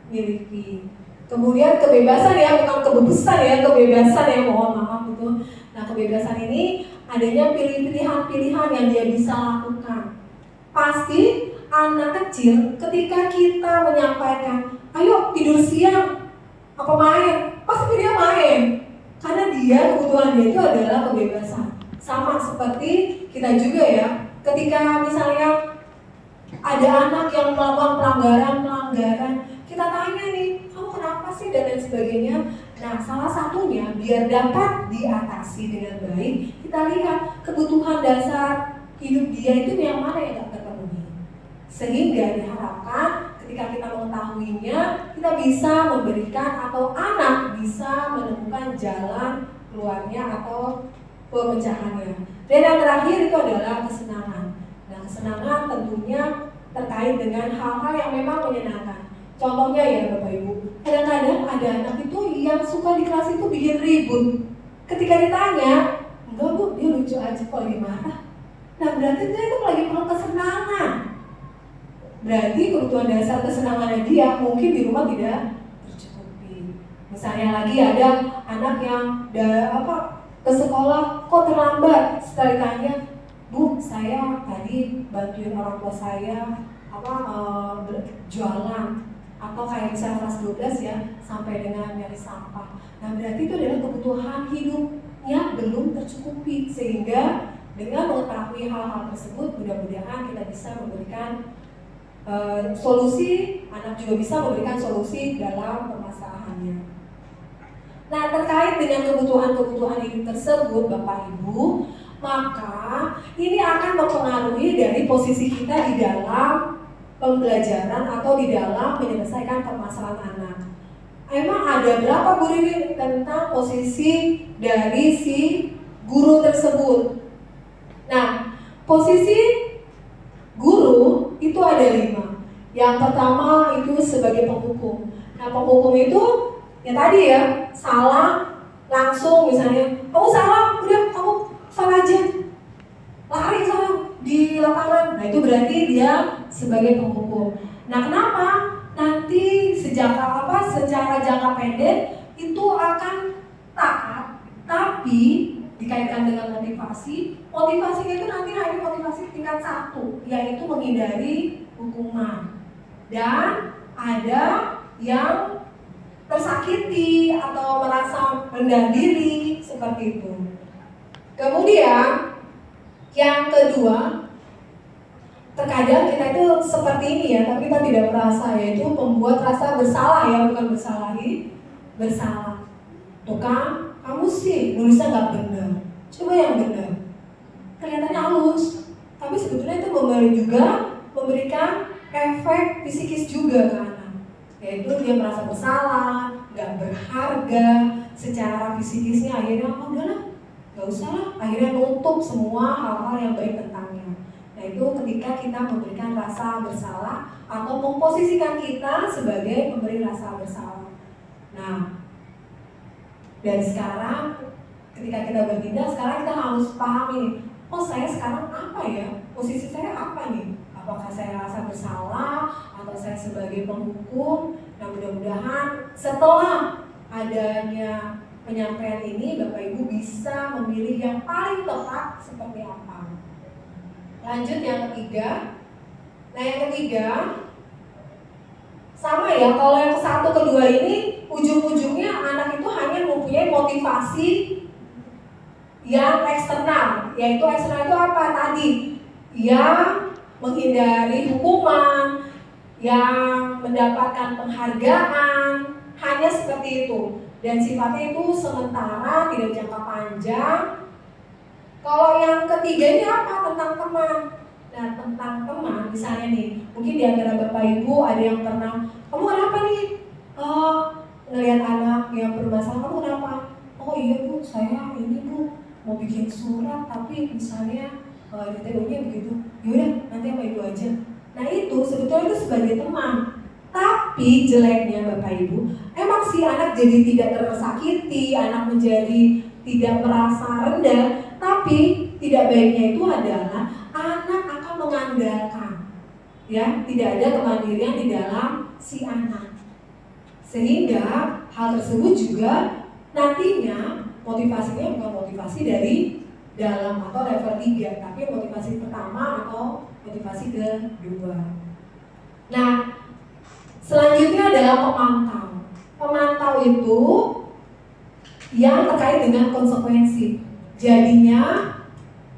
miliki. Kemudian kebebasan ya, bukan kebebasan ya, kebebasan ya, mohon maaf itu. Nah kebebasan ini adanya pilihan-pilihan yang dia bisa lakukan. Pasti anak kecil ketika kita menyampaikan, ayo tidur siang, apa main, pasti dia main. Karena dia, kebutuhan dia itu adalah kebebasan. Sama seperti kita juga ya, ketika misalnya ada anak yang melakukan pelanggaran, kita tanya nih, kamu kenapa sih dan lain sebagainya. Nah salah satunya biar dapat diatasi dengan baik, kita lihat kebutuhan dasar hidup dia itu yang mana yang tidak terpenuhi. Sehingga diharapkan ketika kita mengetahuinya, kita bisa memberikan atau anak bisa menemukan jalan keluarnya atau pemecahannya. Dan yang terakhir itu adalah kesenangan. Nah kesenangan tentunya terkait dengan hal-hal yang memang menyenangkan. Contohnya ya Bapak Ibu, kadang-kadang ada anak itu yang suka di kelas itu bikin ribut. Ketika ditanya, enggak Bu, dia lucu aja kalau lagi marah. Nah berarti dia itu lagi perlu kesenangan. Berarti kebutuhan dasar kesenangannya dia mungkin di rumah tidak tercukupi. Misalnya lagi ada anak yang ke sekolah kok terlambat. Setelah ditanya, Bu, saya tadi bantuin orang tua saya jualan, atau kayak misalnya kelas 12 ya sampai dengan nyari sampah. Nah berarti itu adalah kebutuhan hidupnya belum tercukupi sehingga Dengan mengetahui hal-hal tersebut, mudah-mudahan kita bisa memberikan solusi, anak juga bisa memberikan solusi dalam permasalahannya. Nah, terkait dengan kebutuhan-kebutuhan ini tersebut, Bapak Ibu, maka ini akan mempengaruhi dari posisi kita di dalam pembelajaran atau di dalam menyelesaikan permasalahan anak. Emang ada berapa Bu Ririn tentang posisi dari si guru tersebut? Nah, posisi guru itu ada 5. Yang pertama itu sebagai penghukum. Nah, penghukum itu ya tadi ya, salah langsung misalnya, kamu salah, udah kamu salah aja, lari sana di lapangan. Nah, itu berarti dia sebagai penghukum. Nah, kenapa? Nanti secara jangka pendek itu akan taat, tapi dikaitkan dengan motivasinya itu nanti hanya motivasi tingkat 1, yaitu menghindari hukuman. Dan ada yang tersakiti atau merasa rendah diri seperti itu. Kemudian yang kedua, terkadang kita itu seperti ini ya, tapi kita tidak merasa, yaitu membuat rasa bersalah ya, bukan bersalah. Tuh kan, kamu sih nulisnya nggak benar. Coba yang benar. Kelihatannya halus, tapi sebetulnya itu memberikan efek psikis juga ke anak. Yaitu dia merasa bersalah, nggak berharga, secara psikisnya akhirnya udahlah, nggak usah lah. Akhirnya nutup semua hal-hal yang baik tentangnya. Nah, itu ketika kita memberikan rasa bersalah atau memposisikan kita sebagai pemberi rasa bersalah. Nah, dari sekarang ketika kita bertindak, sekarang kita harus pahami, oh saya sekarang apa ya? Posisi saya apa nih? Apakah saya rasa bersalah atau saya sebagai penghukum? Nah, mudah-mudahan setelah adanya penyampaian ini, Bapak Ibu bisa memilih yang paling tepat seperti apa. Lanjut yang ketiga. Nah, yang ketiga sama ya, kalau yang ke-1, ke-2 ini ujung-ujungnya anak itu hanya mempunyai motivasi yang eksternal. Yaitu eksternal itu apa tadi? Yang menghindari hukuman, yang mendapatkan penghargaan, hanya seperti itu. Dan sifatnya itu sementara, tidak jangka panjang. Kalau yang ketiga ini apa? Tentang teman. Nah, tentang teman, misalnya nih, mungkin di antara Bapak Ibu ada yang pernah, kamu kenapa nih? Ngelihat anak yang bermasalah, kamu kenapa? Oh iya Bu, saya ini Bu mau bikin surat, tapi misalnya detailnya begitu. Yaudah, nanti sama Ibu aja. Nah, itu sebetulnya itu sebagai teman. Tapi jeleknya Bapak Ibu, emang si anak jadi tidak tersakiti, anak menjadi tidak merasa rendah. Tapi tidak baiknya itu adalah anak akan mengandalkan, ya, tidak ada kemandirian di dalam si anak. Sehingga hal tersebut juga nantinya motivasinya bukan motivasi dari dalam atau level 3, tapi motivasi pertama atau motivasi kedua. Nah, selanjutnya adalah pemantau. Pemantau itu yang terkait dengan konsekuensi. Jadinya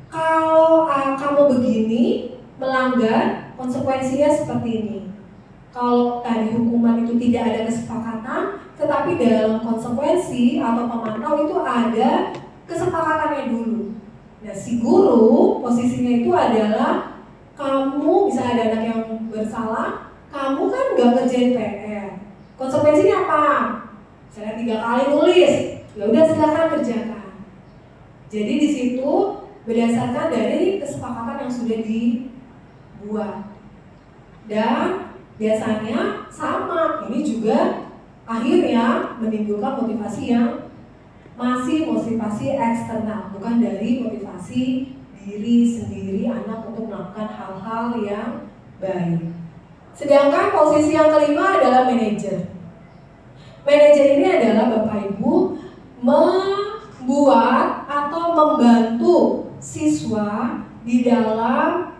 kalau kamu begini melanggar, konsekuensinya seperti ini. Kalau tadi hukuman itu tidak ada kesepakatan, tetapi dalam konsekuensi atau pemantau itu ada kesepakatannya dulu. Nah, si guru posisinya itu adalah kamu, misalnya ada anak yang bersalah, kamu kan gak ngerjain PR. Konsekuensinya apa? Misalnya 3 kali nulis, ya udah silakan kerjakan. Jadi di situ berdasarkan dari kesepakatan yang sudah dibuat. Dan biasanya sama, ini juga akhirnya menimbulkan motivasi yang masih motivasi eksternal, bukan dari motivasi diri sendiri anak untuk melakukan hal-hal yang baik. Sedangkan posisi yang kelima adalah manajer. Manajer ini adalah Bapak Ibu membuat atau membantu siswa di dalam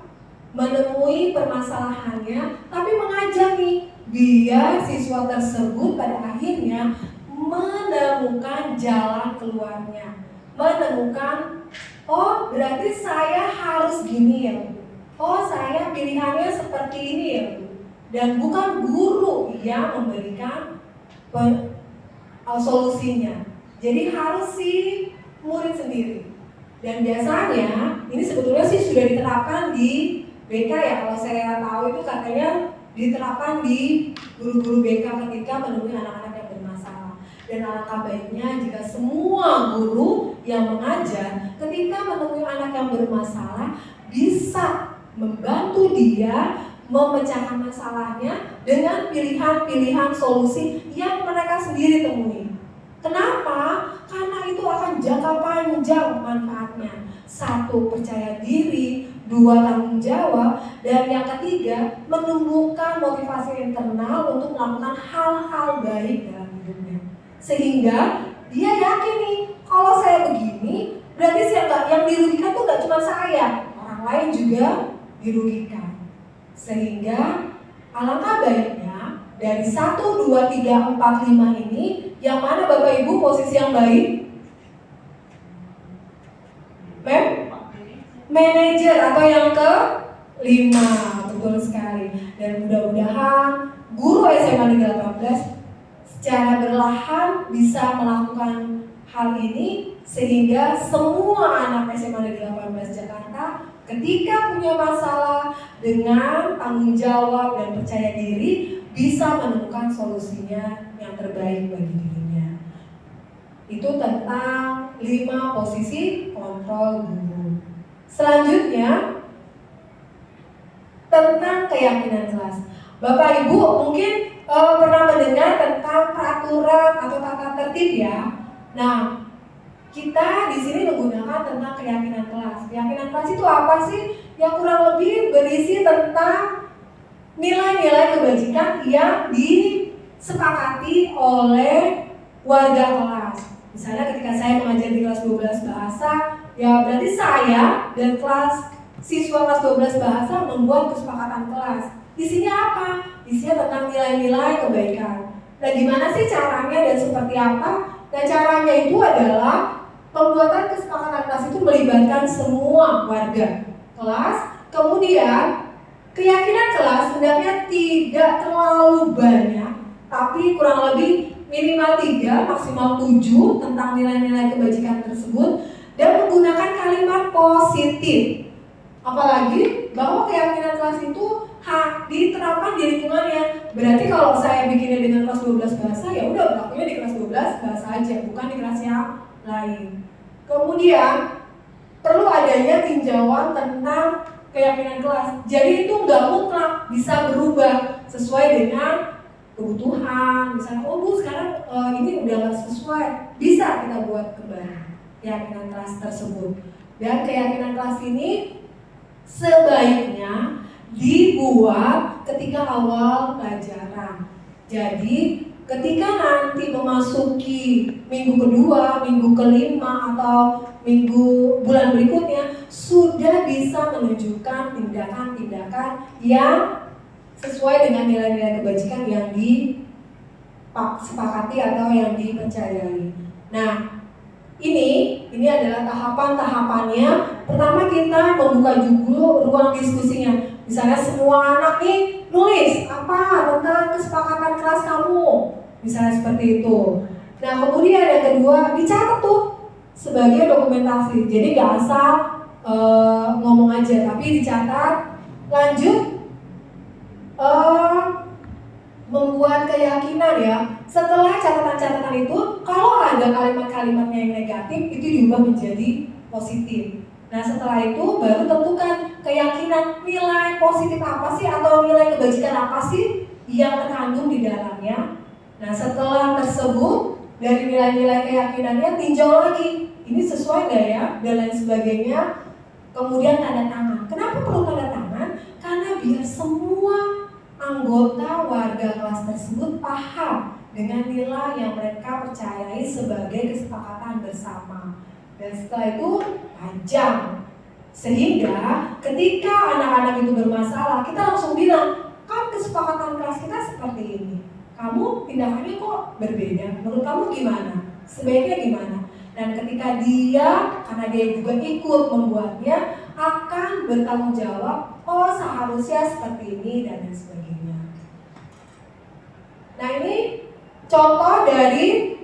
menemui permasalahannya, tapi mengajak nih biar siswa tersebut pada akhirnya menemukan jalan keluarnya, menemukan Oh, berarti saya harus gini ya Bu. Oh, saya pilihannya seperti ini ya Bu. Dan bukan guru yang memberikan solusinya. Jadi harus si murid sendiri. Dan biasanya ini sebetulnya sih sudah diterapkan di BK ya. Kalau saya tahu itu katanya diterapkan di guru-guru BK ketika menemui anak-anak yang bermasalah. Dan alangkah baiknya jika semua guru yang mengajar ketika menemui anak yang bermasalah bisa membantu dia memecahkan masalahnya dengan pilihan-pilihan solusi yang mereka sendiri temui. Kenapa? Karena itu akan jangka panjang manfaatnya. 1, percaya diri, 2, tanggung jawab, dan yang ketiga, menumbuhkan motivasi internal untuk melakukan hal-hal baik dalam hidupnya. Sehingga dia yakin nih, kalau saya begini, berarti yang dirugikan tuh gak cuma saya, orang lain juga dirugikan. Sehingga alangkah baiknya dari 1, 2, 3, 4, 5 ini, yang mana Bapak Ibu posisi yang baik? Manajer atau yang ke-5, betul sekali. Dan mudah-mudahan guru SMA Negeri 18 secara berlahan bisa melakukan hal ini sehingga semua anak SMA Negeri 18 Jakarta ketika punya masalah dengan tanggung jawab dan percaya diri bisa menemukan solusinya yang terbaik bagi dirinya. Itu tentang 5 posisi kontrol guru. Selanjutnya tentang keyakinan kelas. Bapak Ibu mungkin pernah mendengar tentang peraturan atau tata tertib ya. Nah, kita di sini menggunakan tentang keyakinan kelas. Keyakinan kelas itu apa sih? Yang kurang lebih berisi tentang nilai-nilai kebajikan yang disepakati oleh warga kelas. Misalnya ketika saya mengajar di kelas 12 bahasa, ya berarti saya dan siswa kelas 12 bahasa membuat kesepakatan kelas. Isinya apa? Isinya tentang nilai-nilai kebaikan. Nah, gimana sih caranya dan seperti apa? Dan caranya itu adalah pembuatan kesepakatan kelas itu melibatkan semua warga kelas. Kemudian keyakinan kelas hendaknya tidak terlalu banyak, tapi kurang lebih minimal 3, maksimal 7 tentang nilai-nilai kebajikan tersebut dan menggunakan kalimat positif. Apalagi bahwa keyakinan kelas itu diterapkan di lingkungannya. Berarti kalau saya bikinnya dengan kelas 12 bahasa, ya udah berlakunya di kelas 12 bahasa aja, bukan di kelas yang lain. Kemudian perlu adanya tinjauan tentang keyakinan kelas. Jadi itu nggak mutlak, bisa berubah sesuai dengan kebutuhan. Misalnya, oh Bu sekarang ini udah nggak sesuai, bisa kita buat kembali keyakinan kelas tersebut. Dan keyakinan kelas ini sebaiknya dibuat ketika awal pelajaran. Jadi ketika nanti memasuki minggu kedua, minggu kelima atau bulan berikutnya sudah bisa menunjukkan tindakan-tindakan yang sesuai dengan nilai-nilai kebajikan yang disepakati atau yang dipercayai. Nah, ini adalah tahapan-tahapannya. Pertama kita membuka juga ruang diskusinya. Misalnya semua anak nih nulis apa tentang kesepakatan kelas kamu, misalnya seperti itu. Nah kemudian yang kedua dicatat tuh sebagai dokumentasi. Jadi nggak asal ngomong aja, tapi dicatat. Lanjut membuat keyakinan ya. Setelah catatan-catatan itu, kalau ada kalimat-kalimatnya yang negatif, itu diubah menjadi positif. Nah setelah itu baru tentukan keyakinan nilai positif apa sih atau nilai kebajikan apa sih yang terkandung di dalamnya. Nah setelah tersebut dari nilai-nilai keyakinannya tinjau lagi, ini sesuai nggak ya dan lain sebagainya. Kemudian tanda tangan. Kenapa perlu tanda tangan? Karena biar semua anggota warga kelas tersebut paham dengan nilai yang mereka percayai sebagai kesepakatan bersama. Dan setelah itu panjang. Sehingga ketika anak-anak itu bermasalah, kita langsung bilang, kan kesepakatan kelas kita seperti ini. Kamu tindakannya kok berbeda? Menurut kamu gimana? Sebaiknya gimana? Dan ketika dia, karena dia juga ikut membuatnya, akan bertanggung jawab, oh seharusnya seperti ini dan lain sebagainya. Nah ini contoh dari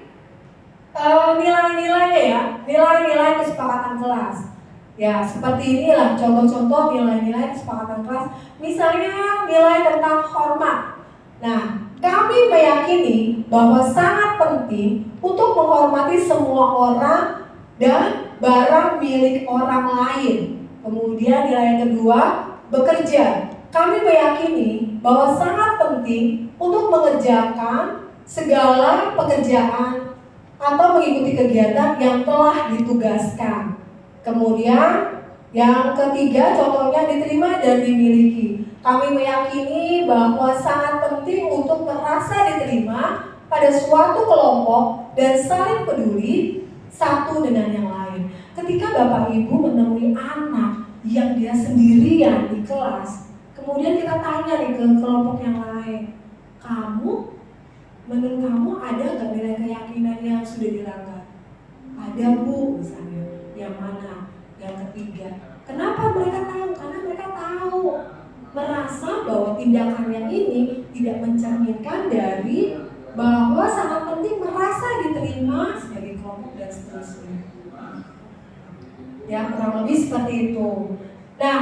nilai-nilainya ya, nilai-nilai kesepakatan kelas. Ya seperti inilah contoh-contoh nilai-nilai kesepakatan kelas. Misalnya nilai tentang hormat. Nah, kami meyakini bahwa sangat penting untuk menghormati semua orang dan barang milik orang lain. Kemudian nilai yang kedua, bekerja. Kami meyakini bahwa sangat penting untuk mengerjakan segala pekerjaan atau mengikuti kegiatan yang telah ditugaskan. Kemudian yang ketiga, contohnya diterima dan dimiliki. Kami meyakini bahwa sangat penting untuk merasa diterima pada suatu kelompok dan saling peduli satu dengan yang lain. Ketika Bapak Ibu menemui anak yang dia sendirian di kelas, kemudian kita tanya nih ke kelompok yang lain, menurut kamu ada nggak nilai keyakinan yang sudah dilanggar? Ada Bu, misalnya. Yang mana? Yang ketiga. Kenapa mereka tahu? Karena mereka tahu, merasa bahwa tindakannya ini tidak mencerminkan dari bahwa sangat penting merasa diterima sebagai kelompok dan seterusnya. Ya, kurang lebih seperti itu. Nah,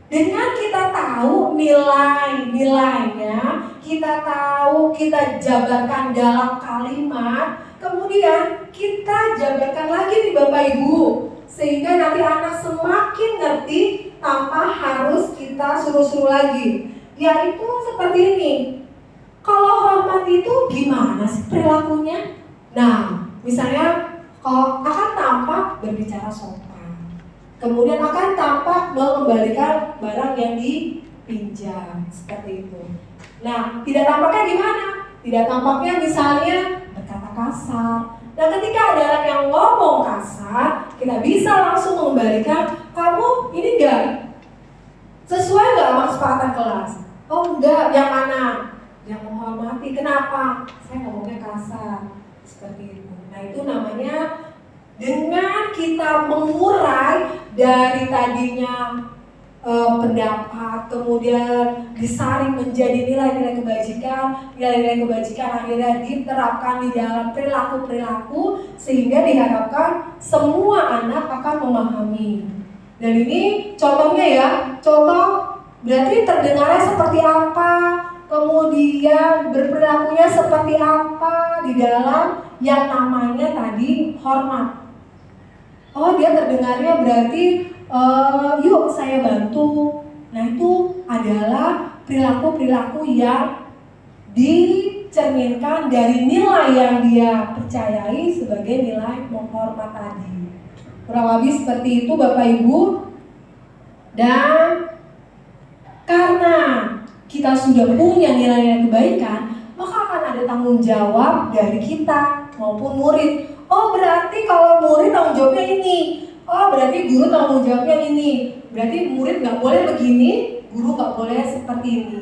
dengan kita tahu nilai-nilainya, kita tahu, kita jabarkan dalam kalimat, kemudian kita jabarkan lagi nih Bapak Ibu, sehingga nanti anak semakin ngerti tanpa harus kita suruh-suruh lagi. Yaitu seperti ini. Kalau hormat itu gimana sih perilakunya? Nah, misalnya kalau akan tampak berbicara sopan. Kemudian akan tampak mengembalikan barang yang dipinjam, seperti itu. Nah, tidak tampaknya gimana? Tidak tampaknya misalnya berkata kasar. Nah, ketika ada anak yang ngomong kasar, kita bisa langsung mengembalikan, kamu ini enggak sesuai enggak sama kesepakatan kelas? Oh enggak, yang mana? Yang menghormati. Kenapa? Saya ngomongnya kasar, seperti itu. Nah, itu namanya dengan kita mengurai dari tadinya pendapat, kemudian disaring menjadi nilai-nilai kebajikan. Nilai-nilai kebajikan akhirnya diterapkan di dalam perilaku-perilaku, sehingga diharapkan semua anak akan memahami. Dan ini contohnya ya, contoh berarti terdengarnya seperti apa, kemudian berperilakunya seperti apa di dalam yang namanya tadi hormat. Oh, dia terdengarnya berarti yuk saya bantu. Nah, itu adalah perilaku-perilaku yang dicerminkan dari nilai yang dia percayai sebagai nilai menghormat tadi. Kurang lebih seperti itu Bapak Ibu. Dan karena kita sudah punya nilai-nilai kebaikan, maka akan ada tanggung jawab dari kita maupun murid. Oh, berarti kalau murid tanggung jawabnya ini. Oh, berarti guru tanggung jawabnya ini. Berarti murid nggak boleh begini, guru nggak boleh seperti ini.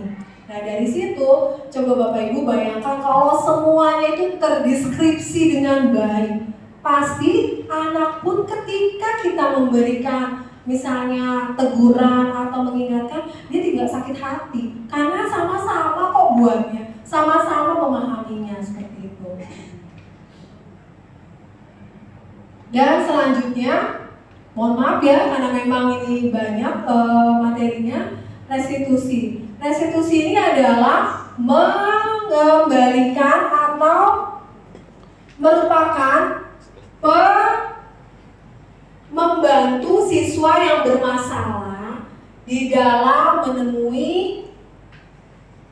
Nah, dari situ coba Bapak Ibu bayangkan kalau semuanya itu terdeskripsi dengan baik. Pasti anak pun ketika kita memberikan misalnya teguran atau mengingatkan, dia tidak sakit hati. Karena sama-sama kok buatnya, sama-sama memahaminya seperti itu. Dan selanjutnya, mohon maaf ya karena memang ini banyak materinya, restitusi. Restitusi ini adalah mengembalikan atau merupakan membantu siswa yang bermasalah di dalam menemui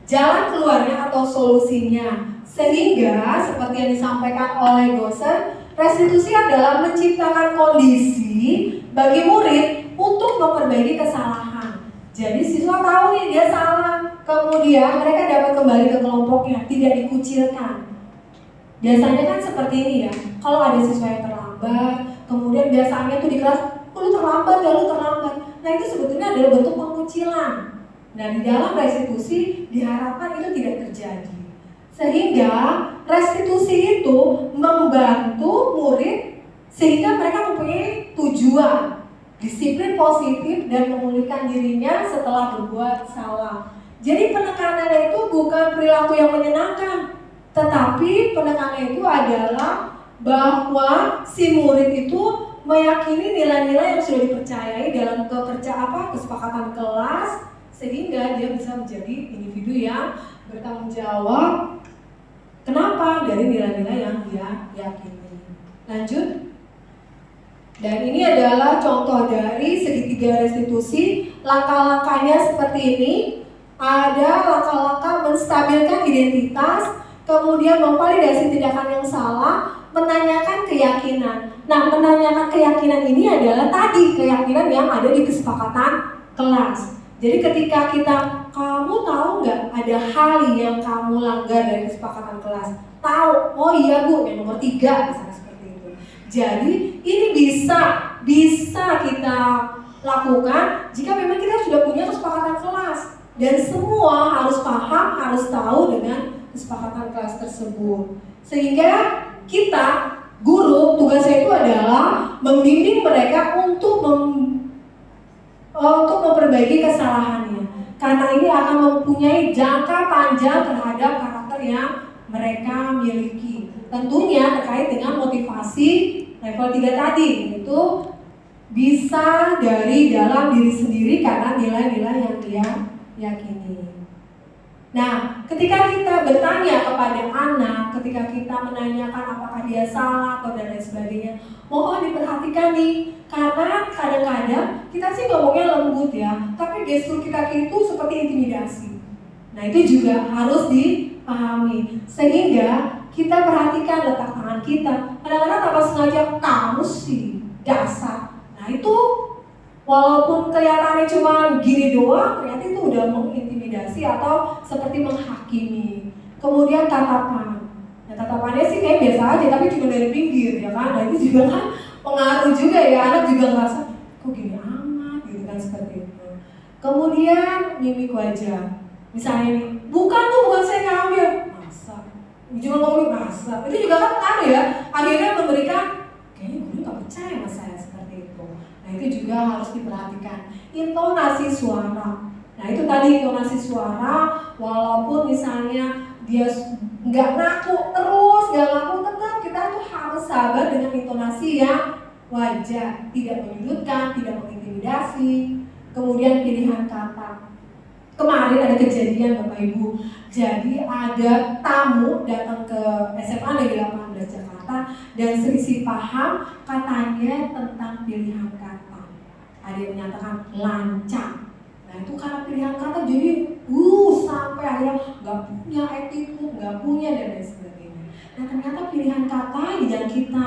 jalan keluarnya atau solusinya. Sehingga seperti yang disampaikan oleh dosen, restitusi adalah menciptakan kondisi bagi murid untuk memperbaiki kesalahan. Jadi siswa tahu nih dia salah, kemudian mereka dapat kembali ke kelompoknya, tidak dikucilkan. Biasanya kan seperti ini ya, kalau ada siswa yang terlambat, kemudian biasanya tuh di kelas, lu terlambat ya, lu terlambat. Nah, itu sebetulnya adalah bentuk pengucilan. Nah, di dalam restitusi diharapkan itu tidak terjadi. Sehingga restitusi itu membantu murid Sehingga mereka mempunyai tujuan, disiplin positif dan memulihkan dirinya setelah berbuat salah. Jadi penekanannya itu bukan perilaku yang menyenangkan, tetapi penekanannya itu adalah bahwa si murid itu meyakini nilai-nilai yang sudah dipercayai dalam kesepakatan kelas, sehingga dia bisa menjadi individu yang bertanggung jawab. Kenapa? Dari nilai-nilai yang dia yakini. Lanjut. Dan ini adalah contoh dari segitiga restitusi. Langkah-langkahnya seperti ini. Ada langkah-langkah menstabilkan identitas, kemudian memvalidasi tindakan yang salah, menanyakan keyakinan. Nah, menanyakan keyakinan ini adalah tadi keyakinan yang ada di kesepakatan kelas. Jadi ketika kamu tahu nggak ada hal yang kamu langgar dari kesepakatan kelas? Tahu? Oh iya Bu, yang nomor 3 misalnya seperti itu. Jadi ini bisa kita lakukan jika memang kita sudah punya kesepakatan kelas. Dan semua harus paham, harus tahu dengan kesepakatan kelas tersebut. Sehingga kita, guru, tugasnya itu adalah membimbing mereka untuk memperbaiki kesalahannya. Karena ini akan mempunyai jangka panjang terhadap karakter yang mereka miliki. Tentunya terkait dengan motivasi level 3 tadi, yaitu bisa dari dalam diri sendiri karena nilai-nilai yang dia yakini. Nah, ketika kita bertanya kepada anak, ketika kita menanyakan apakah dia salah atau dan lain sebagainya, mohon diperhatikan nih, karena kadang-kadang kita sih ngomongnya lembut ya, tapi gestur kita itu seperti intimidasi. Nah, itu juga harus dipahami, sehingga kita perhatikan letak tangan kita. Kadang-kadang tanpa sengaja, kamu sih dasar. Nah, itu walaupun kelihatannya cuma gini doang, ternyata itu udah mengintimidasi atau seperti menghakimi. Kemudian tatapan. Nah, tatapannya sih kayak biasa aja, tapi cuma dari pinggir, ya kan? Nah, itu juga kan pengaruh juga ya, anak juga ngerasa, kok gini amat, gitu kan, seperti itu. Kemudian mimik wajah. Misalnya nih, bukan saya ngambil. Masa? Cuma ngomong masa. Itu juga kan pengaruh ya, akhirnya memberikan, kayaknya gue gak percaya sama saya seperti itu. Nah, itu juga harus diperhatikan. Intonasi suara. Nah, itu tadi intonasi suara, walaupun misalnya dia nggak ngaku terus, tetap kita tuh harus sabar dengan intonasi yang wajar, tidak menyudutkan, tidak mengintimidasi. Kemudian pilihan kata. Kemarin ada kejadian Bapak Ibu, jadi ada tamu datang ke SMA Negeri 18 Jakarta dan selisih paham katanya tentang pilihan kata. Ada yang menyatakan lancang. Nah, itu karena pilihan kata jadi sampai akhirnya nggak punya attitude, nggak punya dan lain sebagainya. Nah, ternyata pilihan kata yang kita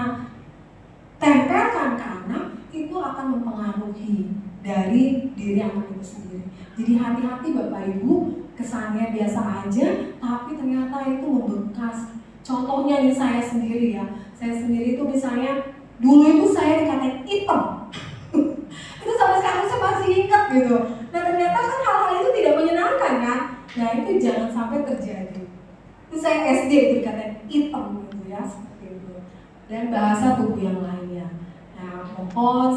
tempelkan ke anak itu akan mempengaruhi dari diri anak itu sendiri. Jadi hati-hati Bapak Ibu, kesannya biasa aja, tapi ternyata itu membekas. Contohnya nih saya sendiri ya, saya sendiri itu misalnya dulu itu saya dikatain hitam. Itu sampai sekarang saya masih ingat gitu. Nah, ternyata kan hal-hal itu tidak menyenangkan kan. Nah, itu jangan sampai terjadi. Itu saya SD itu dikatain hitam gitu ya, seperti itu. Dan bahasa tubuh yang lainnya. Nah, mohon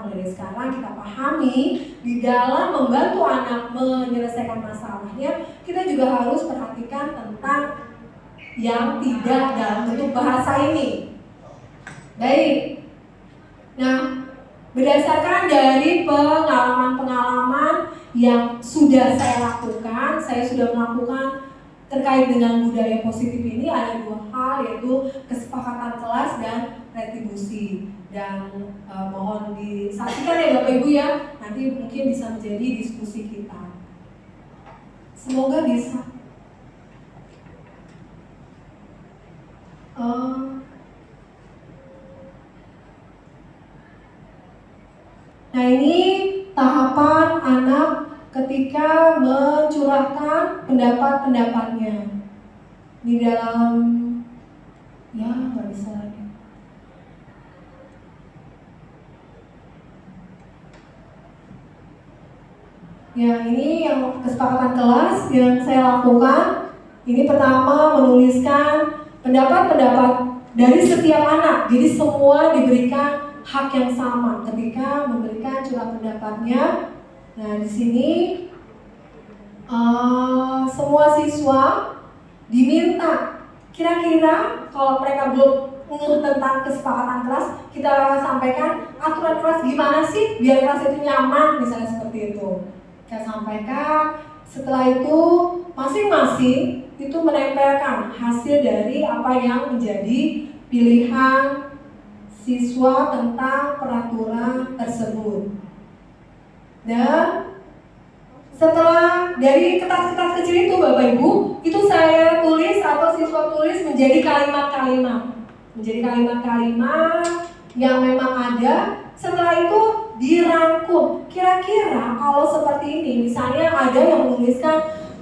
mulai sekarang kita pahami di dalam membantu anak menyelesaikan masalahnya, kita juga harus perhatikan tentang yang tidak dalam bentuk bahasa ini. Baik. Nah, berdasarkan dari pengalaman-pengalaman yang sudah saya lakukan, saya sudah melakukan terkait dengan budaya positif ini ada 2 hal, yaitu kesepakatan kelas dan retribusi. Dan mohon disaksikan ya Bapak Ibu ya, nanti mungkin bisa menjadi diskusi kita. Semoga bisa. Nah, ini tahapan anak ketika mencurahkan pendapat-pendapatnya di dalam, ya nggak bisa lagi. Ya, ini yang kesepakatan kelas yang saya lakukan. Ini pertama menuliskan pendapat-pendapat dari setiap anak. Jadi semua diberikan hak yang sama ketika memberikan curhat pendapatnya. Nah, di sini semua siswa diminta, kira-kira kalau mereka belum tentang kesepakatan kelas, kita sampaikan aturan kelas gimana sih biar kelas itu nyaman, misalnya seperti itu. Kita sampaikan. Setelah itu masing-masing itu menempelkan hasil dari apa yang menjadi pilihan siswa tentang peraturan tersebut. Dan setelah dari kertas-kertas kecil itu Bapak Ibu, itu saya tulis atau siswa tulis menjadi kalimat-kalimat. Menjadi kalimat-kalimat yang memang ada. Setelah itu dirangkum. Kira-kira kalau seperti ini, misalnya ada yang menuliskan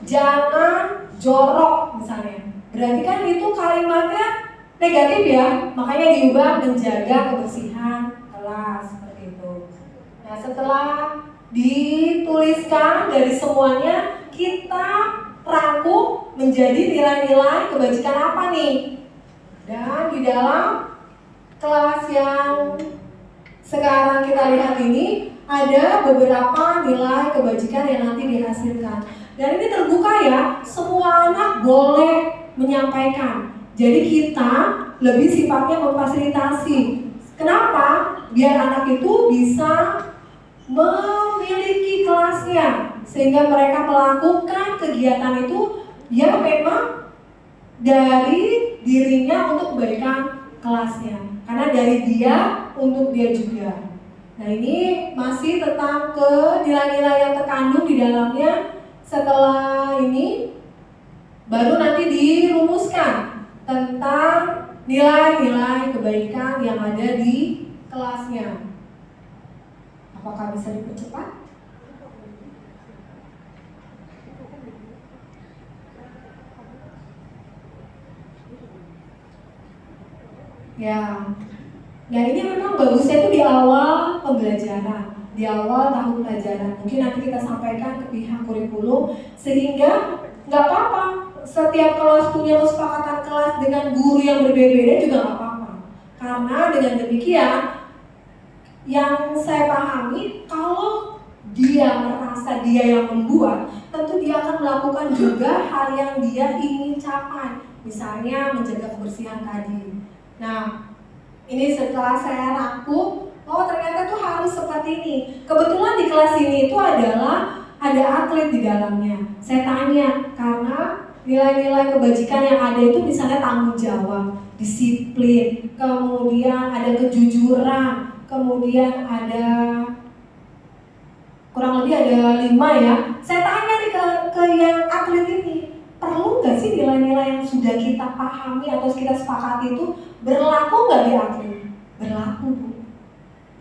jangan jorok misalnya. Berarti kan itu kalimatnya negatif ya. Makanya diubah menjaga kebersihan kelas seperti itu. Nah, setelah dituliskan dari semuanya, kita rangkum menjadi nilai-nilai kebajikan apa nih. Dan di dalam kelas yang sekarang kita lihat ini ada beberapa nilai kebajikan yang nanti dihasilkan. Dan ini terbuka ya, semua anak boleh menyampaikan. Jadi kita lebih sifatnya memfasilitasi. Kenapa? Biar anak itu bisa memiliki kelasnya, sehingga mereka melakukan kegiatan itu yang memang dari dirinya untuk kebaikan kelasnya, karena dari dia untuk dia juga. Nah, ini masih tentang ke nilai-nilai yang terkandung di dalamnya. Setelah ini baru nanti dirumuskan tentang nilai-nilai kebaikan yang ada di kelasnya. Apakah bisa dipercepat? Ya, nah ini memang bagusnya itu di awal pembelajaran, di awal tahun pelajaran. Mungkin nanti kita sampaikan ke pihak kurikulum, sehingga nggak apa-apa setiap kelas punya kesepakatan kelas dengan guru yang berbeda-beda juga nggak apa-apa. Karena dengan demikian, yang saya pahami, kalau dia merasa dia yang membuat, tentu dia akan melakukan juga hal yang dia ingin capai. Misalnya menjaga kebersihan tadi. Nah, ini setelah saya rangkum, oh ternyata tuh harus seperti ini. Kebetulan di kelas ini itu adalah ada atlet di dalamnya. Saya tanya, karena nilai-nilai kebajikan yang ada itu misalnya tanggung jawab, disiplin, kemudian ada kejujuran, kemudian ada kurang lebih ada 5 ya. Saya tanya nih ke yang atlet ini, perlu nggak sih nilai-nilai yang sudah kita pahami atau kita sepakati itu berlaku nggak di atlet? Berlaku, Bu.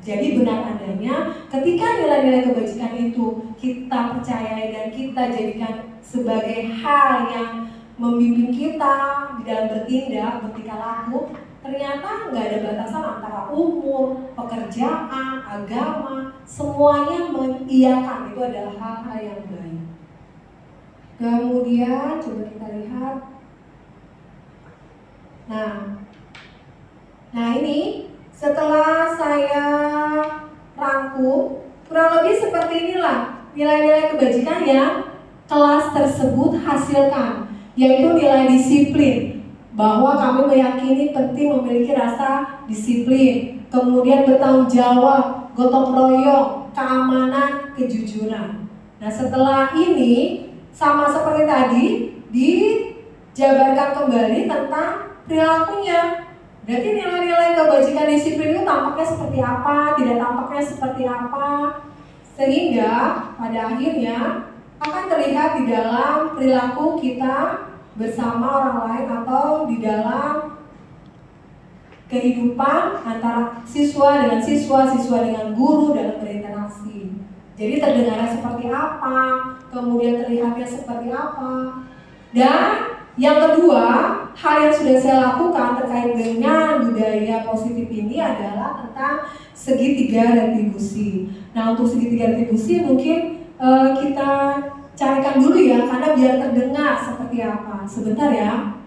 Jadi benar adanya ketika nilai-nilai kebajikan itu kita percayai dan kita jadikan sebagai hal yang membimbing kita di dalam bertindak, bertingkah laku, ternyata nggak ada batasan antara umur, pekerjaan, agama, semuanya mengiyakan itu adalah hal-hal yang baik. Kemudian coba kita lihat. Nah ini setelah saya rangkum, kurang lebih seperti inilah nilai-nilai kebajikan yang kelas tersebut hasilkan, yaitu nilai disiplin, bahwa kami meyakini penting memiliki rasa disiplin, kemudian bertanggung jawab, gotong royong, keamanan, kejujuran. Nah setelah ini sama seperti tadi dijabarkan kembali tentang perilakunya. Berarti nilai-nilai kebajikan disiplin itu tampaknya seperti apa, tidak tampaknya seperti apa, sehingga pada akhirnya akan terlihat di dalam perilaku kita bersama orang lain atau di dalam kehidupan antara siswa dengan siswa, siswa dengan guru dalam berinteraksi. Jadi terdengarnya seperti apa, kemudian terlihatnya seperti apa. Dan yang kedua, hal yang sudah saya lakukan terkait dengan budaya positif ini adalah tentang segitiga retribusi. Nah, untuk segitiga retribusi mungkin kita carikan dulu ya, karena biar terdengar seperti apa. Sebentar ya.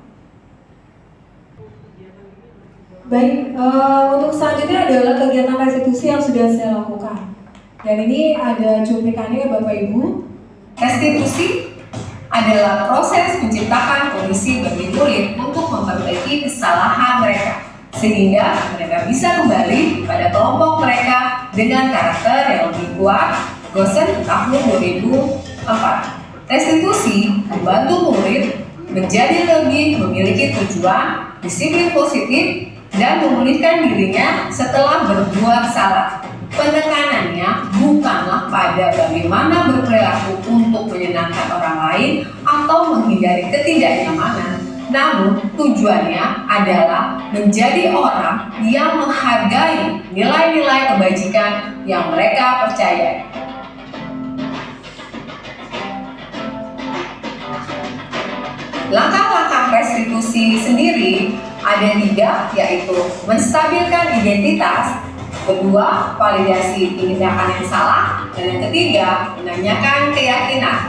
Baik, untuk selanjutnya adalah kegiatan restitusi yang sudah saya lakukan. Dan ini ada cuplikannya Bapak Ibu. Restitusi adalah proses menciptakan kondisi bagi murid untuk memperbaiki kesalahan mereka, sehingga mereka bisa kembali pada kelompok mereka dengan karakter yang lebih kuat. Gosen tahun 2004. Restitusi membantu murid menjadi lebih memiliki tujuan, disiplin positif, dan memulihkan dirinya setelah berbuat salah. Penekanannya bukanlah pada bagaimana berperilaku untuk menyenangkan orang lain atau menghindari ketidaknyamanan, namun tujuannya adalah menjadi orang yang menghargai nilai-nilai kebajikan yang mereka percayai. Langkah-langkah restitusi sendiri ada 3, yaitu menstabilkan identitas, kedua, validasi tindakan yang salah, dan yang ketiga, menanyakan keyakinan.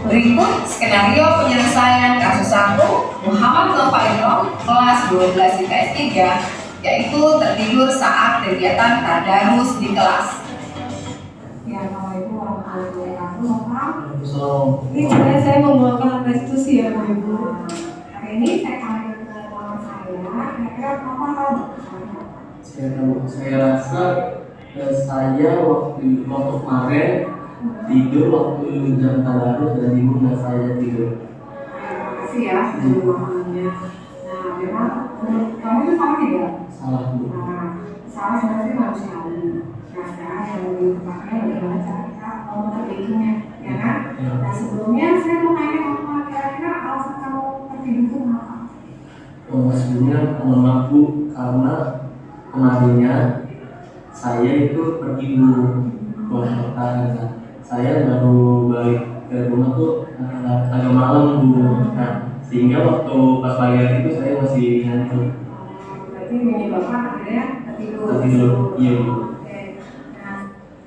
Berikut skenario penyelesaian kasus 1 Muhammad Novairong kelas 12 IPS 3, yaitu tertidur saat kegiatan tadarus di kelas. Ya, Bapak Ibu, warahmatullahi wabarakatuh. Ini sebenarnya saya membawakan restitusi ya, Bapak Ibu. Hari ini saya panggil ke teman saya, kira-kira apa tahu? Saya rasa saya waktu kemarin tidur waktu jam tadarus dan ibu nggak saya tidur. Terima kasih ya sudah memahaminya. Nah, memang menurut kamu itu salah tidak? Salah bu. Nah, salah sebenarnya manusiawi. Nah, sekarang yang lebih tepatnya bagaimana cara kita memperbaikinya, ya kan? Ya. Nah, sebelumnya saya mau tanya apa kira-kira alasan kamu tertidur itu kenapa? Sebelumnya mohon maaf bu, karena kemarinnya saya itu pergi dulu keluar kota. Saya baru balik ke rumah tuh agak malam bu. Nah, sehingga waktu pas pagi hari itu saya masih ngantuk. Berarti menyebabkan akhirnya tertidur. Iya bu. Oke. Nah,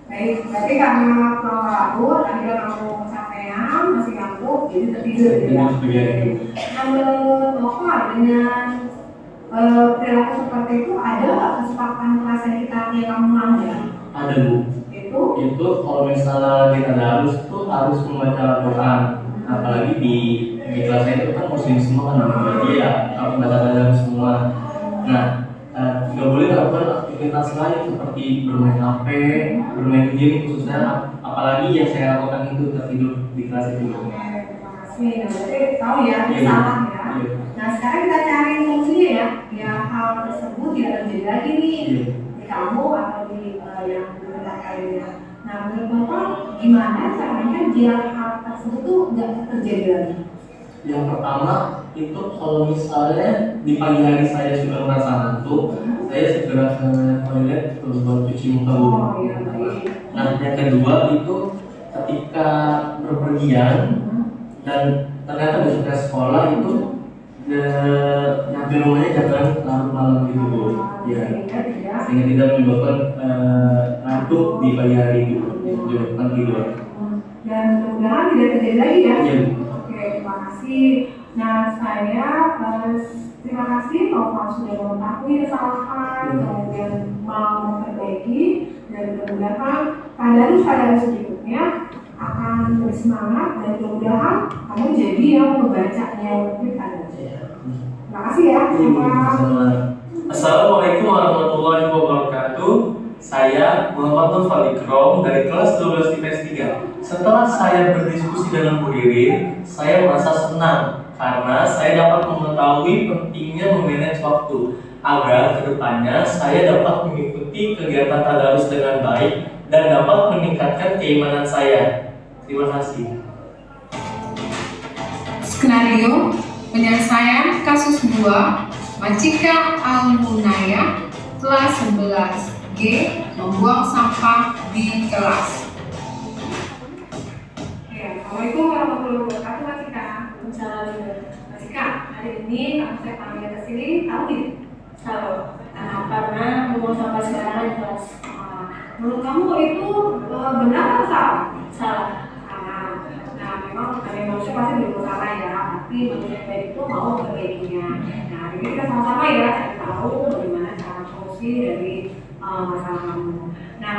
baik. Berarti karena pulang kabur, akhirnya kamu kecapean, masih ngantuk, jadi tertidur gitu ya. Nah, menurut Bapak dengan perilaku seperti itu ada nggak kesepakatan kelas yang kita yang kamu melanggar? Ada bu. Itu kalau misalnya kita harus harus membaca Al-Quran, apalagi di kelas saya itu kan muslim semua kan, jadi ya harus baca Al-Quran semua. Nah, nggak boleh melakukan aktivitas lain seperti bermain HP, bermain game khususnya, apalagi yang saya lakukan itu tertidur di kelas itu. Terima kasih. Nah, berarti tahu ya, Iya, salah ya. iya. Nah, sekarang kita cari solusinya ya, biar hal tersebut tidak terjadi lagi nih Iya. di kamu atau di yang berdekat kalian. Nah, menurut Bapak gimana caranya biar hal tersebut tuh nggak terjadi lagi? Yang pertama itu kalau misalnya di pagi hari saya sudah merasa ngantuk, saya segera ke toilet terus buat cuci muka dulu. Oh iya, baik. Nah, yang kedua itu ketika berpergian dan ternyata besoknya sekolah itu nyampe rumahnya jangan larut malam gitu bu. Ya, sehingga tidak menyebabkan ngantuk di pagi hari itu, menyebabkan tidur. Dan mudah-mudahan tidak terjadi lagi ya. Iya. Oke, terima kasih. Nah, saya terima kasih kalau sudah mengetahui kesalahan, kemudian mau memperbaiki, dan mudah-mudahan tadarus berikutnya akan bersemangat dan mudah-mudahan kamu jadi yang membacanya lebih tadarus. Terima kasih ya. Assalamualaikum warahmatullahi wabarakatuh. Saya Muhammad Novairong dari kelas 12 IPS 3. Setelah saya berdiskusi dengan Bu Ririn, saya merasa senang karena saya dapat mengetahui pentingnya memanage waktu agar kedepannya saya dapat mengikuti kegiatan tadarus dengan baik dan dapat meningkatkan keimanan saya. Terima kasih. Skenario penyelesaian kasus 2 Macika Al-Munaya kelas 11G membuang sampah di kelas. Ya, Assalamualaikum warahmatullahi wabarakatuh, Macika. Macika, hari ini kamu saya panggil ke sini, tahu tidak? Tahu. Karena membuang sampah sembarangan di kelas. Menurut kamu itu benar atau salah? Salah. Nah, memang manusia pasti bersalah ya, tapi manusia yang baik itu mau memperbaikinya. Nah, jadi kita sama-sama ya cari tahu bagaimana cara solusi dari masalah kamu. Nah,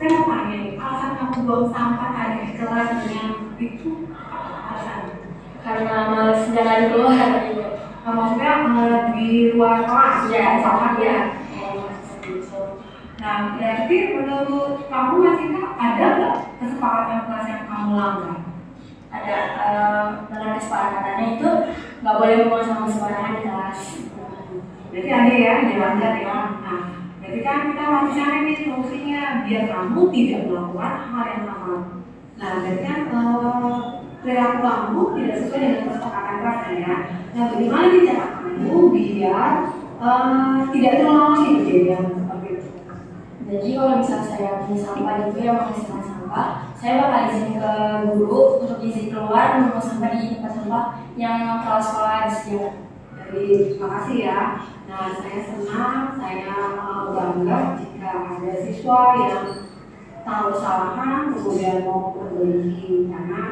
saya mau tanya nih, alasan kamu buang sampah tadi di kelas itu alasan? Karena males jalan keluar gitu. Maksudnya di luar kelas Ya, sampah ya. Nah, Berarti menurut kamu masih ada nggak kesepakatan kelas yang kamu langgar? ada dalam kesepakatannya itu nggak boleh buang sampah sembarangan di kelas. Berarti ada ya yang dilanggar ya. Nah, berarti kan kita harus cari nih solusinya biar kamu tidak melakukan hal yang sama. Nah, berarti kan perilaku kamu tidak sesuai dengan kesepakatan kelas ya. Nah, bagaimana nih cara kamu biar tidak terulang lagi kejadian seperti itu? Jadi kalau misalnya saya punya sampah itu yang menghasilkan sampah, saya bakal izin ke guru untuk izin keluar membuang sampah di tempat sampah yang kepala sekolah disediakan. Jadi terima kasih ya. Nah, saya senang, saya bangga jika ada siswa yang tahu kesalahan kemudian mau memperbaiki, karena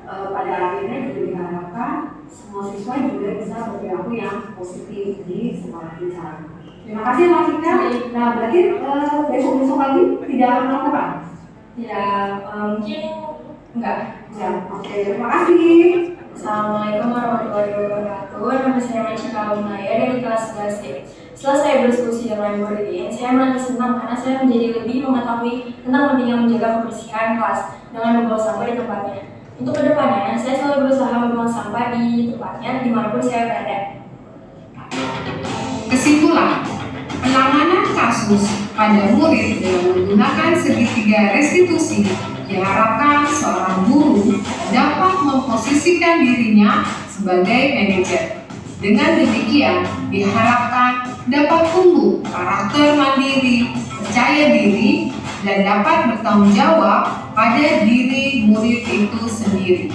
pada akhirnya juga diharapkan semua siswa juga bisa berperilaku yang positif di sekolah kita. Terima kasih Mas Ika. Nah, berarti besok-besok lagi tidak akan melakukan? Ya, mungkin enggak. Ya, oke. Terima kasih. Assalamualaikum warahmatullahi wabarakatuh. Nama saya Maicika Alunaya dari kelas 11 D. Setelah saya berdiskusi dengan murid, saya merasa senang karena saya menjadi lebih mengetahui tentang pentingnya menjaga kebersihan kelas dengan membawa sampah di tempatnya. Untuk kedepannya, saya selalu berusaha membuang sampah di tempatnya dimanapun saya berada. Kesimpulan, penanganan kasus pada murid dengan menggunakan segitiga restitusi diharapkan seorang guru dapat memposisikan dirinya sebagai manajer. Dengan demikian, diharapkan dapat tumbuh karakter mandiri, percaya diri, dan dapat bertanggung jawab pada diri murid itu sendiri.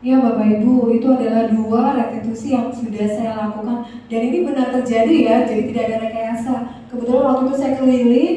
Ya Bapak Ibu, itu adalah 2 restitusi yang sudah saya lakukan dan ini benar terjadi ya, jadi tidak ada rekayasa. Kebetulan waktu itu saya keliling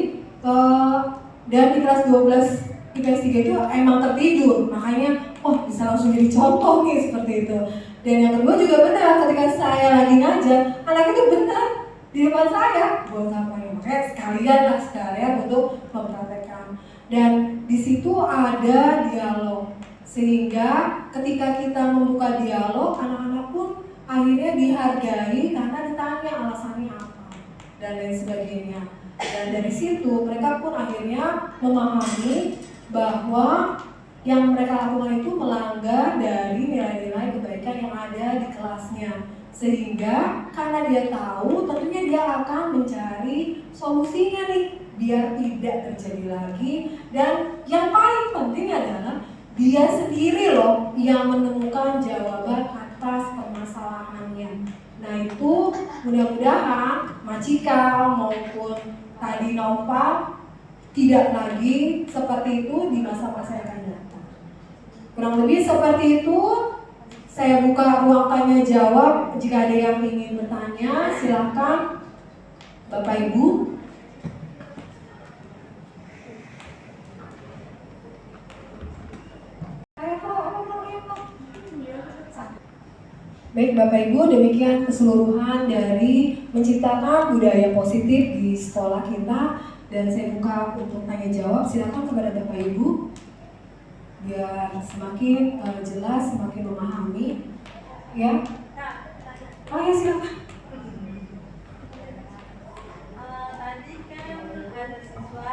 dan di kelas 12 IPS 3 itu emang tertidur, makanya bisa langsung jadi contoh nih seperti itu. Dan yang kedua juga benar, ketika saya lagi ngajar, anak itu benar di depan saya buang sampahnya, makanya sekalian untuk mempraktekkan. Dan di situ ada dialog. Sehingga ketika kita membuka dialog, anak-anak pun akhirnya dihargai karena ditanya alasannya apa dan lain sebagainya. Dan dari situ mereka pun akhirnya memahami bahwa yang mereka lakukan itu melanggar dari nilai-nilai kebaikan yang ada di kelasnya. Sehingga karena dia tahu, tentunya dia akan mencari solusinya nih biar tidak terjadi lagi. Dan yang paling penting adalah dia sendiri loh yang menemukan jawaban atas permasalahannya. Nah itu mudah-mudahan Macika maupun tadi Nova tidak lagi seperti itu di masa-masa yang akan datang. Kurang lebih seperti itu. Saya buka ruang tanya jawab. Jika ada yang ingin bertanya, silakan Bapak Ibu. Baik Bapak Ibu, demikian keseluruhan dari menciptakan budaya positif di sekolah kita. Dan saya buka untuk tanya jawab, silakan kepada Bapak Ibu biar semakin jelas, semakin memahami. Ya. Oh ya, silakan. Tadi kan ada siswa.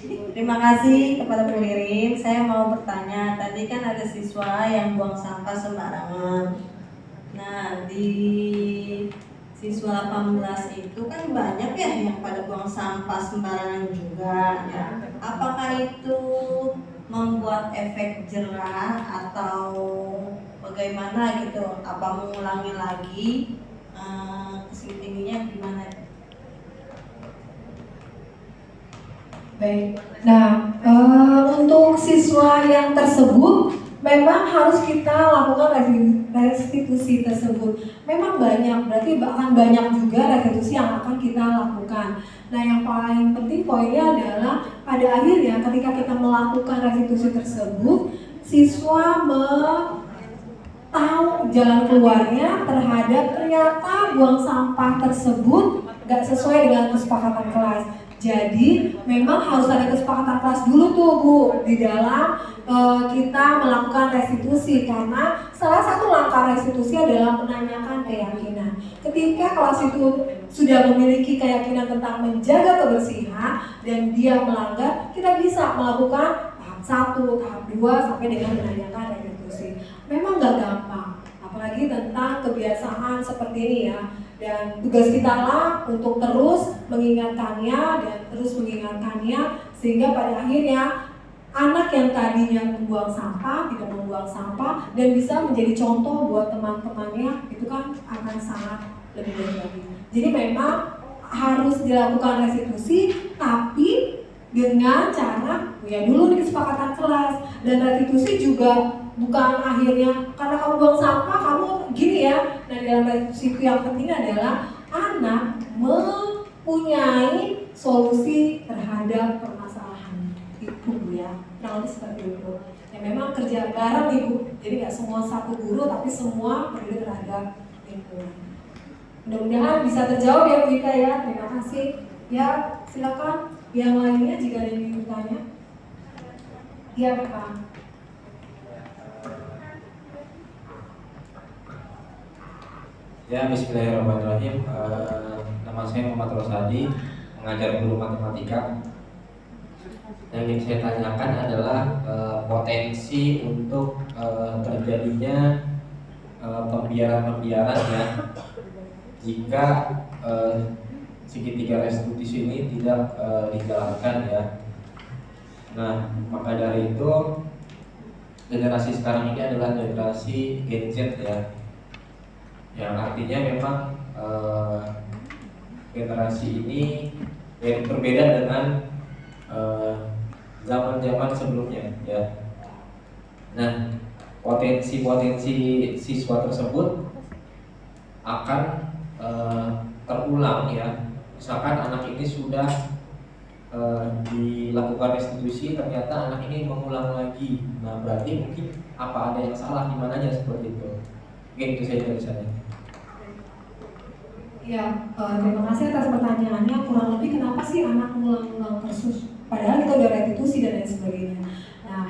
Terima kasih kepada pengirim. Saya mau bertanya, tadi kan ada siswa yang buang sampah sembarangan. Nah, di siswa 18 itu kan banyak ya yang pada buang sampah sembarangan juga ya. Apakah itu membuat efek jerah atau bagaimana gitu? Apa mengulangi lagi tingginya gimana? Baik. Nah, untuk siswa yang tersebut memang harus kita lakukan restitusi tersebut. Memang banyak, berarti bahkan banyak juga restitusi yang akan kita lakukan. Nah, yang paling penting poinnya adalah pada akhirnya ketika kita melakukan restitusi tersebut, siswa tahu jalan keluarnya terhadap ternyata buang sampah tersebut gak sesuai dengan kesepakatan kelas. Jadi memang harus ada kesepakatan kelas dulu tuh Bu di dalam kita melakukan restitusi, karena salah satu langkah restitusi adalah menanyakan keyakinan. Ketika kelas itu sudah memiliki keyakinan tentang menjaga kebersihan dan dia melanggar, kita bisa melakukan tahap 1, tahap 2 sampai dengan menanyakan restitusi. Memang gak gampang, apalagi tentang kebiasaan seperti ini ya. Dan tugas kita lah untuk terus mengingatkannya dan terus mengingatkannya sehingga pada akhirnya anak yang tadinya membuang sampah tidak membuang sampah dan bisa menjadi contoh buat teman-temannya, itu kan akan sangat lebih baik lagi. Jadi memang harus dilakukan restitusi, tapi dengan cara ya dulu di kesepakatan kelas. Dan restitusi juga bukan akhirnya karena kamu buang sampah kamu gini ya. Nah, dalam restitusi itu yang penting adalah anak mempunyai solusi terhadap permasalahan itu ya. Kurang lebih seperti itu. Ya memang kerja bareng Ibu. Jadi nggak semua satu guru tapi semua peduli terhadap lingkungan. Mudah-mudahan bisa terjawab ya Bu Ika ya. Terima kasih. Ya, silakan yang lainnya jika ada yang ingin bertanya. Iya Pak. Ya, bismillahirrahmanirrahim. Nama saya Muhammad Rosadi, mengajar guru matematika. Yang ingin saya tanyakan adalah potensi untuk terjadinya pembiaran ya jika segitiga restitusi ini tidak dijalankan ya. Nah, maka dari itu generasi sekarang ini adalah generasi Gen Z ya, yang artinya memang generasi ini berbeda dengan zaman-zaman sebelumnya ya. Nah, potensi-potensi siswa tersebut akan terulang ya. Misalkan anak ini sudah dilakukan restitusi, ternyata anak ini mengulang lagi. Nah, berarti mungkin apa ada yang salah di mananya seperti itu. Mungkin itu saja dari saya. Ya, terima kasih atas pertanyaannya. Kurang lebih kenapa sih anak mengulang-ulang kasus? Padahal kita udah restitusi dan lain sebagainya. Nah,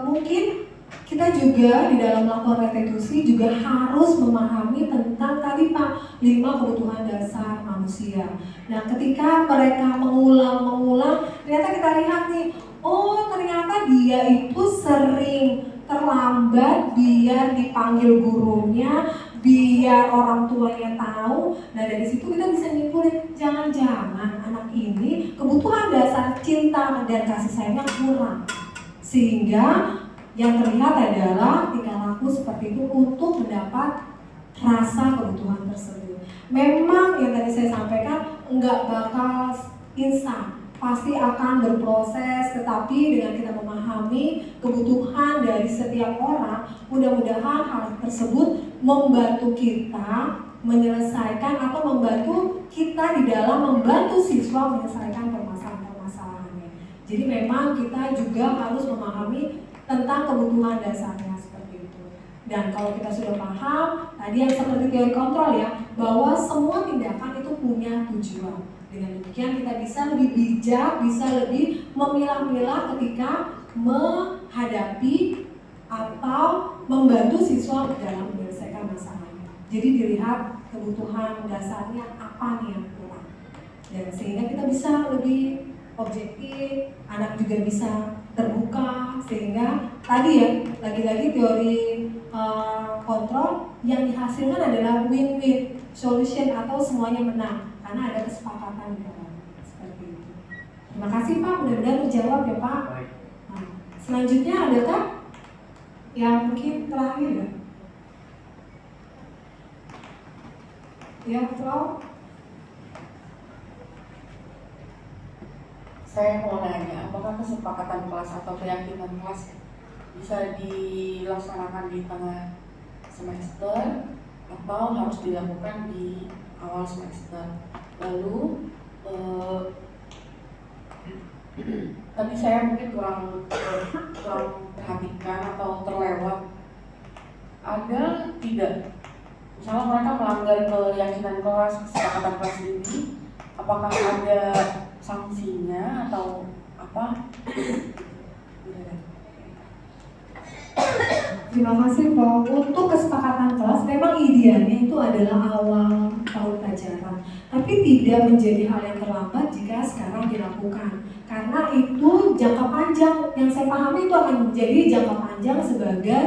mungkin kita juga di dalam melakukan restitusi juga harus memahami tentang tadi Pak 5 kebutuhan dasar manusia. Nah, ketika mereka mengulang, ternyata kita lihat nih, oh ternyata dia itu sering terlambat biar dipanggil gurunya, biar orang tuanya tahu. Nah, dari situ kita bisa nyimpulin jangan-jangan anak ini kebutuhan dasar cinta dan kasih sayangnya kurang, sehingga yang terlihat adalah tingkah laku seperti itu untuk mendapat rasa kebutuhan tersebut. Memang yang tadi saya sampaikan enggak bakal instan, pasti akan berproses, tetapi dengan kita memahami kebutuhan dari setiap orang, mudah-mudahan hal tersebut membantu kita menyelesaikan atau membantu kita di dalam membantu siswa menyelesaikan permasalahan-permasalahannya. Jadi memang kita juga harus memahami tentang kebutuhan dasarnya seperti itu. Dan kalau kita sudah paham, tadi yang seperti teori kontrol ya, bahwa semua tindakan itu punya tujuan. Dengan demikian kita bisa lebih bijak, bisa lebih memilah-milah ketika menghadapi atau membantu siswa dalam menyelesaikan masalahnya. Jadi dilihat kebutuhan dasarnya apa nih yang kurang. Dan sehingga kita bisa lebih objektif, anak juga bisa terbuka, sehingga tadi ya lagi-lagi teori kontrol yang dihasilkan adalah win-win solution atau semuanya menang karena ada kesepakatan di dalam seperti itu. Terima kasih Pak, mudah-mudahan terjawab ya Pak. Nah, selanjutnya adakah yang mungkin terakhir ya? Ya, Prof. Saya mau nanya, apakah kesepakatan kelas atau keyakinan kelas bisa dilaksanakan di tengah semester atau harus dilakukan di awal semester. Lalu tadi saya mungkin kurang perhatikan atau terlewat, ada tidak misalnya mereka melanggar keyakinan kelas, kesepakatan kelas ini, apakah ada sanksinya atau apa? Terima kasih Prof. Untuk kesepakatan kelas memang idealnya itu adalah awal tahun pelajaran, tapi tidak menjadi hal yang terlambat jika sekarang dilakukan, karena itu jangka panjang. Yang saya pahami itu akan menjadi jangka panjang sebagai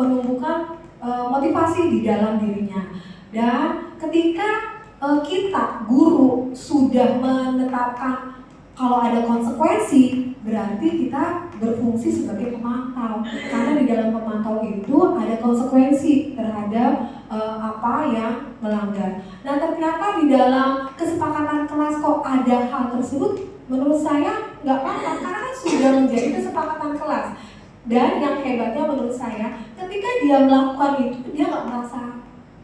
menumbuhkan motivasi di dalam dirinya. Dan ketika kita guru sudah menetapkan kalau ada konsekuensi, berarti kita berfungsi sebagai pemantau, karena di dalam pemantau itu ada konsekuensi terhadap apa yang melanggar. Nah, ternyata di dalam kesepakatan kelas kok ada hal tersebut, menurut saya nggak apa-apa, karena kan sudah menjadi kesepakatan kelas. Dan yang hebatnya menurut saya, ketika dia melakukan itu, dia nggak merasa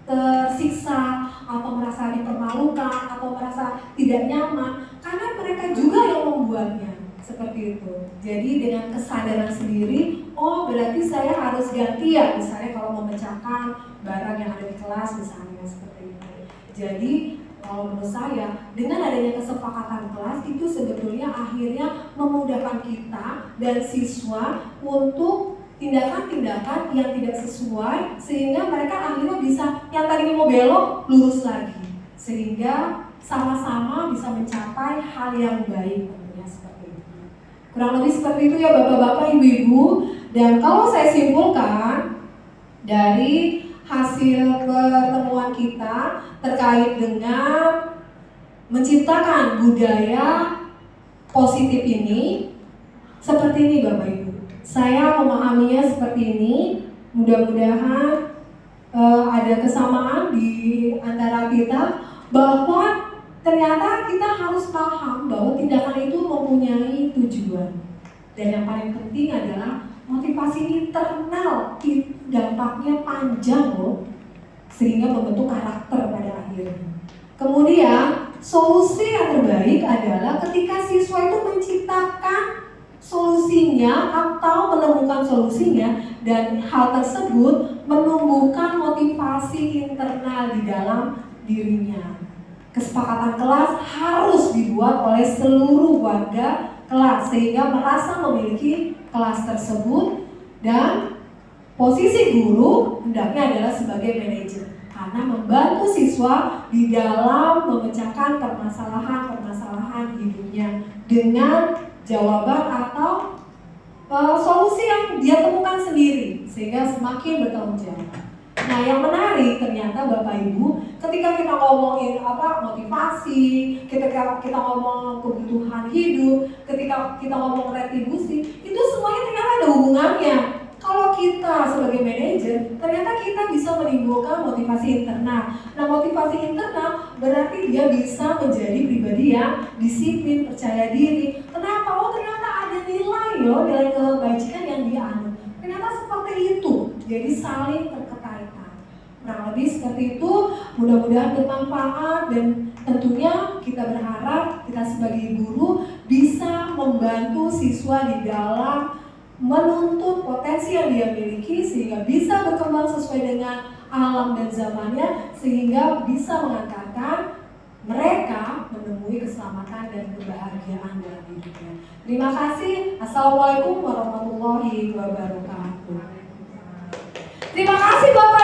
tersiksa atau merasa dipermalukan atau merasa tidak nyaman, karena mereka juga yang membuatnya seperti itu. Jadi dengan kesadaran sendiri, oh berarti saya harus ganti ya, misalnya kalau memecahkan barang yang ada di kelas misalnya seperti itu. Jadi kalau menurut saya, dengan adanya kesepakatan kelas itu sebetulnya akhirnya memudahkan kita dan siswa untuk tindakan-tindakan yang tidak sesuai, sehingga mereka akhirnya bisa, yang tadinya mau belok, lurus lagi, sehingga sama-sama bisa mencapai hal yang baik, tentunya seperti itu. Kurang lebih seperti itu ya Bapak-Bapak, Ibu-Ibu. Dan kalau saya simpulkan dari hasil pertemuan kita terkait dengan menciptakan budaya positif ini, seperti ini Bapak Ibu. Saya memahaminya seperti ini. Mudah-mudahan ada kesamaan di antara kita, bahwa ternyata kita harus paham bahwa tindakan itu mempunyai tujuan. Dan yang paling penting adalah motivasi internal, dampaknya panjang loh, sehingga membentuk karakter pada akhirnya. Kemudian solusi yang terbaik adalah ketika siswa itu menciptakan solusinya atau menemukan solusinya, dan hal tersebut menumbuhkan motivasi internal di dalam dirinya. Kesepakatan kelas harus dibuat oleh seluruh warga kelas sehingga merasa memiliki kelas tersebut, dan posisi guru hendaknya adalah sebagai manajer karena membantu siswa di dalam memecahkan permasalahan-permasalahan hidupnya dengan jawaban atau solusi yang dia temukan sendiri, sehingga semakin bertanggung jawab. Nah, yang menarik ternyata Bapak Ibu, ketika kita ngomongin motivasi, ketika kita ngomong kebutuhan hidup, ketika kita ngomong retribusi, itu semuanya ternyata ada hubungannya. Kalau kita sebagai manajer, ternyata kita bisa menimbulkan motivasi internal. Nah, motivasi internal berarti dia bisa menjadi pribadi yang disiplin, percaya diri. Kenapa? Oh, ternyata ada nilai nilai kebajikan yang dia anut. Ternyata seperti itu. Jadi saling terkaitan. Kurang lebih seperti itu. Mudah-mudahan bermanfaat, dan tentunya kita berharap kita sebagai guru bisa membantu siswa di dalam menuntut potensi yang dia miliki sehingga bisa berkembang sesuai dengan alam dan zamannya, sehingga bisa mengantarkan mereka menemui keselamatan dan kebahagiaan dalam hidupnya. Terima kasih. Assalamualaikum warahmatullahi wabarakatuh. Terima kasih Bapak